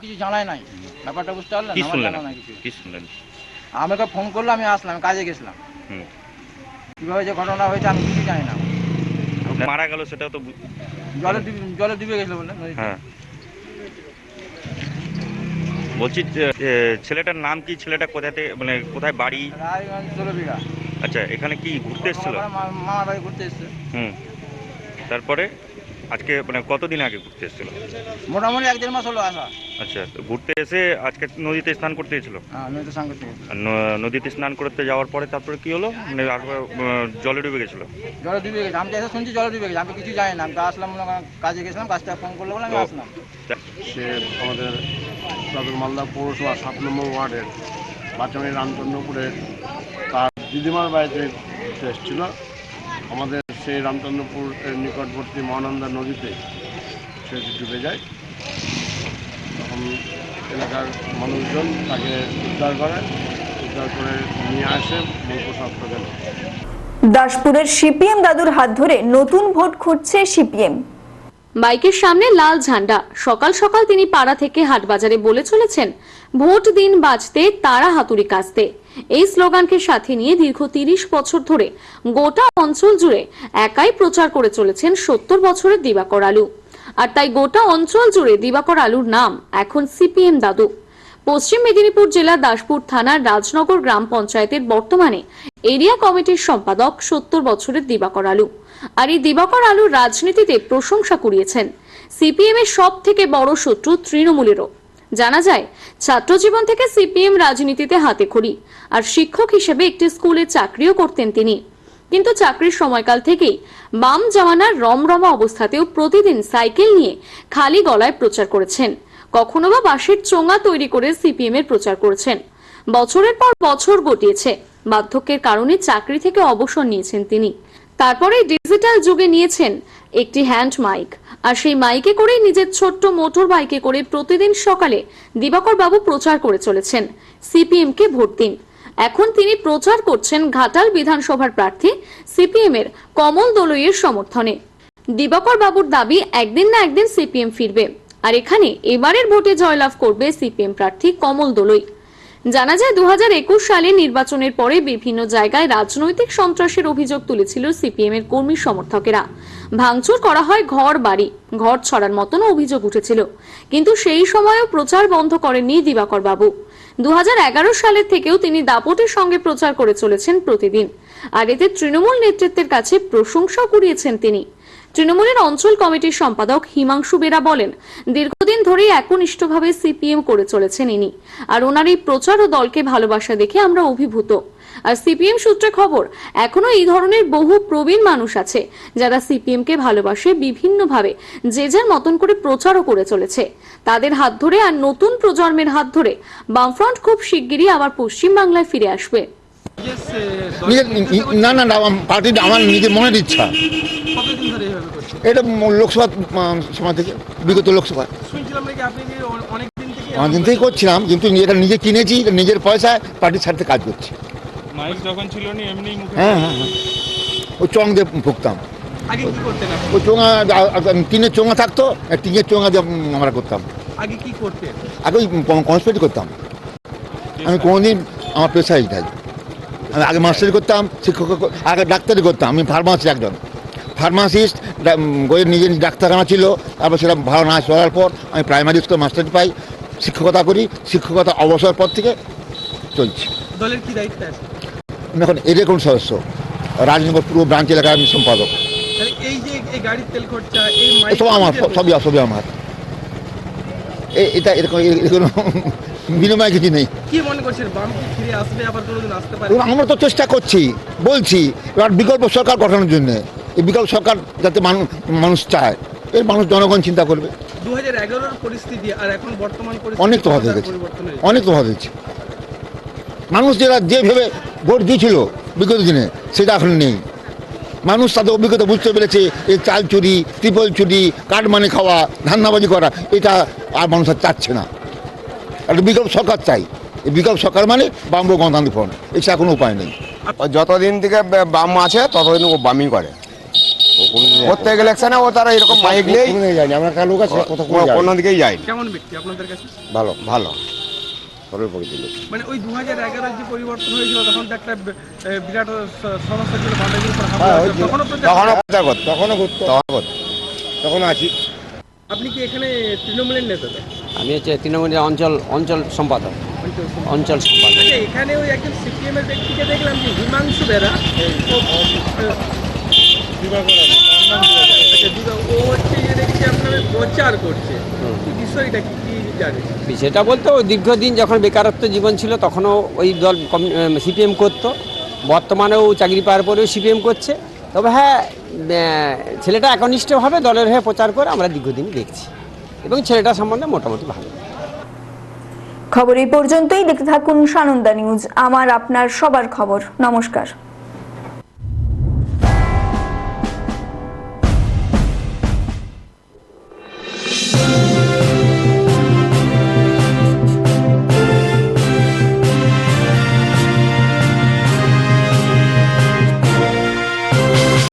কিছু জানাই নাই, ব্যাপারটা বুঝতে পারলেন? কি শুনলেন? কি শুনলেন? আমাকে ফোন করলো, আমি আসলাম, কাজে গেছিলাম। কিভাবে যে ঘটনা হয়েছে আমি কিছু জানি না। মারা গেল সেটা তো জলে ডুবে গেছিল বলে। হ্যাঁ, বলছি ছেলেটার নাম কি? ছেলেটা কোথাতে, মানে কোথায় বাড়ি? রায়গঞ্জ 16 বিঘা। আচ্ছা, এখানে কি ঘুরতে এসেছিল? মামার বাড়ি ঘুরতে এসছে। তারপরে আজকে মানে কতদিন আগে ঘুরতে এসেছিল? মোটামুটি 1-1.5 মাস হলো আসা। আচ্ছা, তো ঘুরতে এসে আজকে নদীতে স্নান করতে গেছিল? হ্যাঁ, নদীতে স্নান করতে গেছিল। নদীতে স্নান করতে যাওয়ার পরে তারপরে কি হলো? মানে জলে ডুবে গেছিল? জলে ডুবে গেছে, আমি তো এসে শুনছি জলে ডুবে গেছে, আমি কিছু জানি না। আমি তো আসলাম, কাজে গেছিলাম, কাজটা ফোন করলো বলে আমি আসলাম। সে আমাদের মালদা পৌরসভা 7 নম্বর ওয়ার্ডের বাচ্চামারি রামচন্দ্রপুরের তার দিদিমার বাড়িতে এসেছিল। আমাদের সেই রামচন্দ্রপুর নিকটবর্তী মহানন্দা নদীতে সে ডুবে যায়। তখন এলাকার মানুষজন তাকে উদ্ধার করে নিয়ে আসে মূলপুর হাসপাতালে। দাসপুরের সিপিএম দাদুর হাত ধরে নতুন ভোট খুঁজছে সিপিএম। বাইকের সামনে লাল ঝান্ডা। সকাল সকাল তিনি পাড়া থেকে হাটবাজারে বলে চলেছেন, ভোট দিন বাজতে তারা হাতুড়ি কাস্তে। এই স্লোগানকে সাথে নিয়ে দীর্ঘ 30 বছর ধরে গোটা অঞ্চল জুড়ে একাই প্রচার করে চলেছেন 70 বছরের দিবাকর আলু। আর তাই গোটা অঞ্চল জুড়ে দিবাকর আলুর নাম এখন সিপিএম দাদু। পশ্চিম মেদিনীপুর জেলার দাসপুর থানার রাজনগর গ্রাম পঞ্চায়েতের বর্তমানে এরিয়া কমিটির সম্পাদক 70 বছরের দিবাকর আলু। আর এই দিবাকর আলুর রাজনীতিতে প্রশংসা কুড়িয়েছেন। সিপিএম এর সব থেকে বড় শত্রু তৃণমূলেরও। জানা যায়, ছাত্র জীবন থেকে সিপিএম রাজনীতিতে হাতে খড়ি, আর শিক্ষক হিসেবে একটি স্কুলে চাকরিও করতেন তিনি। কিন্তু চাকরির সময়কাল থেকেই বাম জামানার রমরমা অবস্থাতেও প্রতিদিন সাইকেল নিয়ে খালি গলায় প্রচার করেছেন। কখনো বা বাঁশের চোঙা তৈরি করে সিপিএম এর প্রচার করেছেন। বছরের পর বছর গটিয়েছে। বার্ধক্যের কারণে চাকরি থেকে অবসর নিয়েছেন তিনি। তারপরে ডিজিটাল যুগে নিয়েছেন একটি হ্যান্ড মাইক, আর সেই মাইকে করে নিজের ছোট্ট মোটর বাইকে করে প্রতিদিন সকালে দিবাকর বাবু প্রচার করে চলেছেন, সিপিএম কে ভোট দিন। এখন তিনি প্রচার করছেন ঘাটাল বিধানসভার প্রার্থী সিপিএম এর কমল দলইয়ের সমর্থনে। দিবাকর বাবুর দাবি, একদিন না একদিন সিপিএম ফিরবে, আর এখানে এবারের ভোটে জয়লাভ করবে সিপিএম প্রার্থী কমল দলই। জানা যায়, 2021 সালে নির্বাচনের পরে বিভিন্ন জায়গায় রাজনৈতিক সন্ত্রাসের অভিযোগ তুলেছিল সিপিএম এর কর্মী সমর্থকেরা। ভাঙচুর করা হয় ঘর বাড়ি, ঘর ছড়ার মতনও অভিযোগ উঠেছিল। কিন্তু সেই সময়ও প্রচার বন্ধ করেননি দিবাকর বাবু। 2011 সালের থেকেও তিনি দাপটের সঙ্গে প্রচার করে চলেছেন প্রতিদিন, আর এতে তৃণমূল নেতৃত্বের কাছে প্রশংসা কুড়িয়েছেন তিনি। তৃণমূলের অঞ্চল কমিটির সম্পাদক হিমাংশু বেরা বলেন, দীর্ঘদিন ধরেই একনিষ্ঠভাবে সিপিএম করে চলেছেন ইনি, আর ওনার এই প্রচার ও দলকে ভালোবাসা দেখে আমরা অভিভূত। আর সিপিএম সূত্রে খবর, এখনো এই ধরনের বহু প্রবীণ মানুষ আছে যারা সিপিএম কে ভালোবাসে, বিভিন্নভাবে যে যার মতন করে প্রচারও করে চলেছে। তাদের হাত ধরে আর নতুন প্রজন্মের হাত ধরে বামফ্রন্ট খুব শিগগিরই আবার পশ্চিম বাংলায় ফিরে আসবে। না না না, পার্টির আমার নিজের মনের ইচ্ছা। এটা লোকসভা সময় থেকে, বিগত লোকসভা অনেকদিন থেকেই করছিলাম, কিন্তু এটা নিজে কিনেছি, নিজের পয়সায় পার্টির সাথে কাজ করছি। হ্যাঁ হ্যাঁ হ্যাঁ, ওই চং দিয়ে ভুগতাম। ওই চোঙা, টিনের চোঙা থাকতো, টিনের চোঙা দিয়ে আমরা করতাম। আগে ওই কনস্পিরেট করতাম। আমি কোনোদিন আমার পেশা এইটাই। আমি আগে মাস্টারি করতাম, শিক্ষক, আগে ডাক্তারি করতাম। আমি ফার্মাসিস্ট, একজন ফার্মাসিস্ট, নিজের ডাক্তারখানা ছিল। তারপর সেটা ভালো না চলার পর আমি প্রাইমারি স্কুলে মাস্টারি পাই, শিক্ষকতা করি। শিক্ষকতা অবসর পর থেকে চলছি। দলের কি দায়িত্ব আছে? এখন এদের কোন সদস্য, রাজনগর পুরো ব্রাঞ্চ এলাকার আমি সম্পাদক। এই যে এই গাড়ির তেল খরচা, এই সব আমার, সবই আমার। এটা এরকম কোনো বিনিময় কিছু নেই। কি মনে করছেন বাম কি ফিরে আসবে, আবার কোনোদিন আসতে পারে? এবং আমরা তো চেষ্টা করছি, বলছি এবার বিকল্প সরকার গঠনের জন্য। এই বিকল্প সরকার যাতে মানুষ চায়, এর মানুষ জনগণ চিন্তা করবে। 2011-এর পরিস্থিতি আর এখন বর্তমান পরিস্থিতি অনেক তফাৎ হয়ে গেছে, পরিবর্তন হয়েছে। অনেক তফাৎ হয়েছে। মানুষ যেভাবে ভোট দিয়েছিল বিগত দিনে, সেটা এখন নেই। মানুষ তাদের অভিজ্ঞতা বুঝতে পেরেছে, এই চাল চুরি, ত্রিপল চুরি, কাঠ মানে খাওয়া, ধান্দাবাজি করা, এটা আর মানুষ আর চাচ্ছে না। একটা বিকল্প সরকার চাই। এই বিকল্প সরকার মানে বাম গণতান্ত্রিক ফ্রন্ট, এছাড়া কোনো উপায় নেই। যতদিন থেকে বাম আছে ততদিন ও বামই করে। প্রত্যেক ইলেকশনে ও তারা এরকম মাইক নেই, যায়নি আমরা কালো কাছে কথা কোনো দিকেই যায়। কেমন ব্যক্তি আপনাদের কাছে? ভালো ভালো। সরল প্রকৃতির লোক। মানে ওই 2011-এর যে পরিবর্তন হয়েছিল তখন তো একটা বিরাট সমস্যা ছিল, বামের উপর হামলা হ্যাঁ, হয়েছিল। তখনও প্রচার তখনও প্রচার করতো, তখনও ঘুরতো, তখনও আছি। আপনি কি এখানে তৃণমূলের নেতা? আমি হচ্ছে তৃণমূলের অঞ্চল সম্পাদক। আচ্ছা, এখানে ওই একজন সিপিএম এর ব্যক্তিকে দেখলাম যে হিমাংশু বেরা, ও হচ্ছে যে দেখছি আপনার প্রচার করছে। কি বিষয়টা কি জানেন? বিষয়টা বলতে ও দীর্ঘদিন যখন বেকারত্ব জীবন ছিল তখনও ওই দল সিপিএম করতো, বর্তমানেও চাকরি পাওয়ার পরেও সিপিএম করছে। তবে হ্যাঁ, ছেলেটা একনিষ্ঠভাবে দলের হয়ে প্রচার করে আমরা দীর্ঘদিন দেখছি, এবং ছেলেটা সম্বন্ধে মোটামুটি ভালো। খবর এই পর্যন্তই। দেখতে থাকুন সানন্দা নিউজ, আমার আপনার সবার খবর। নমস্কার।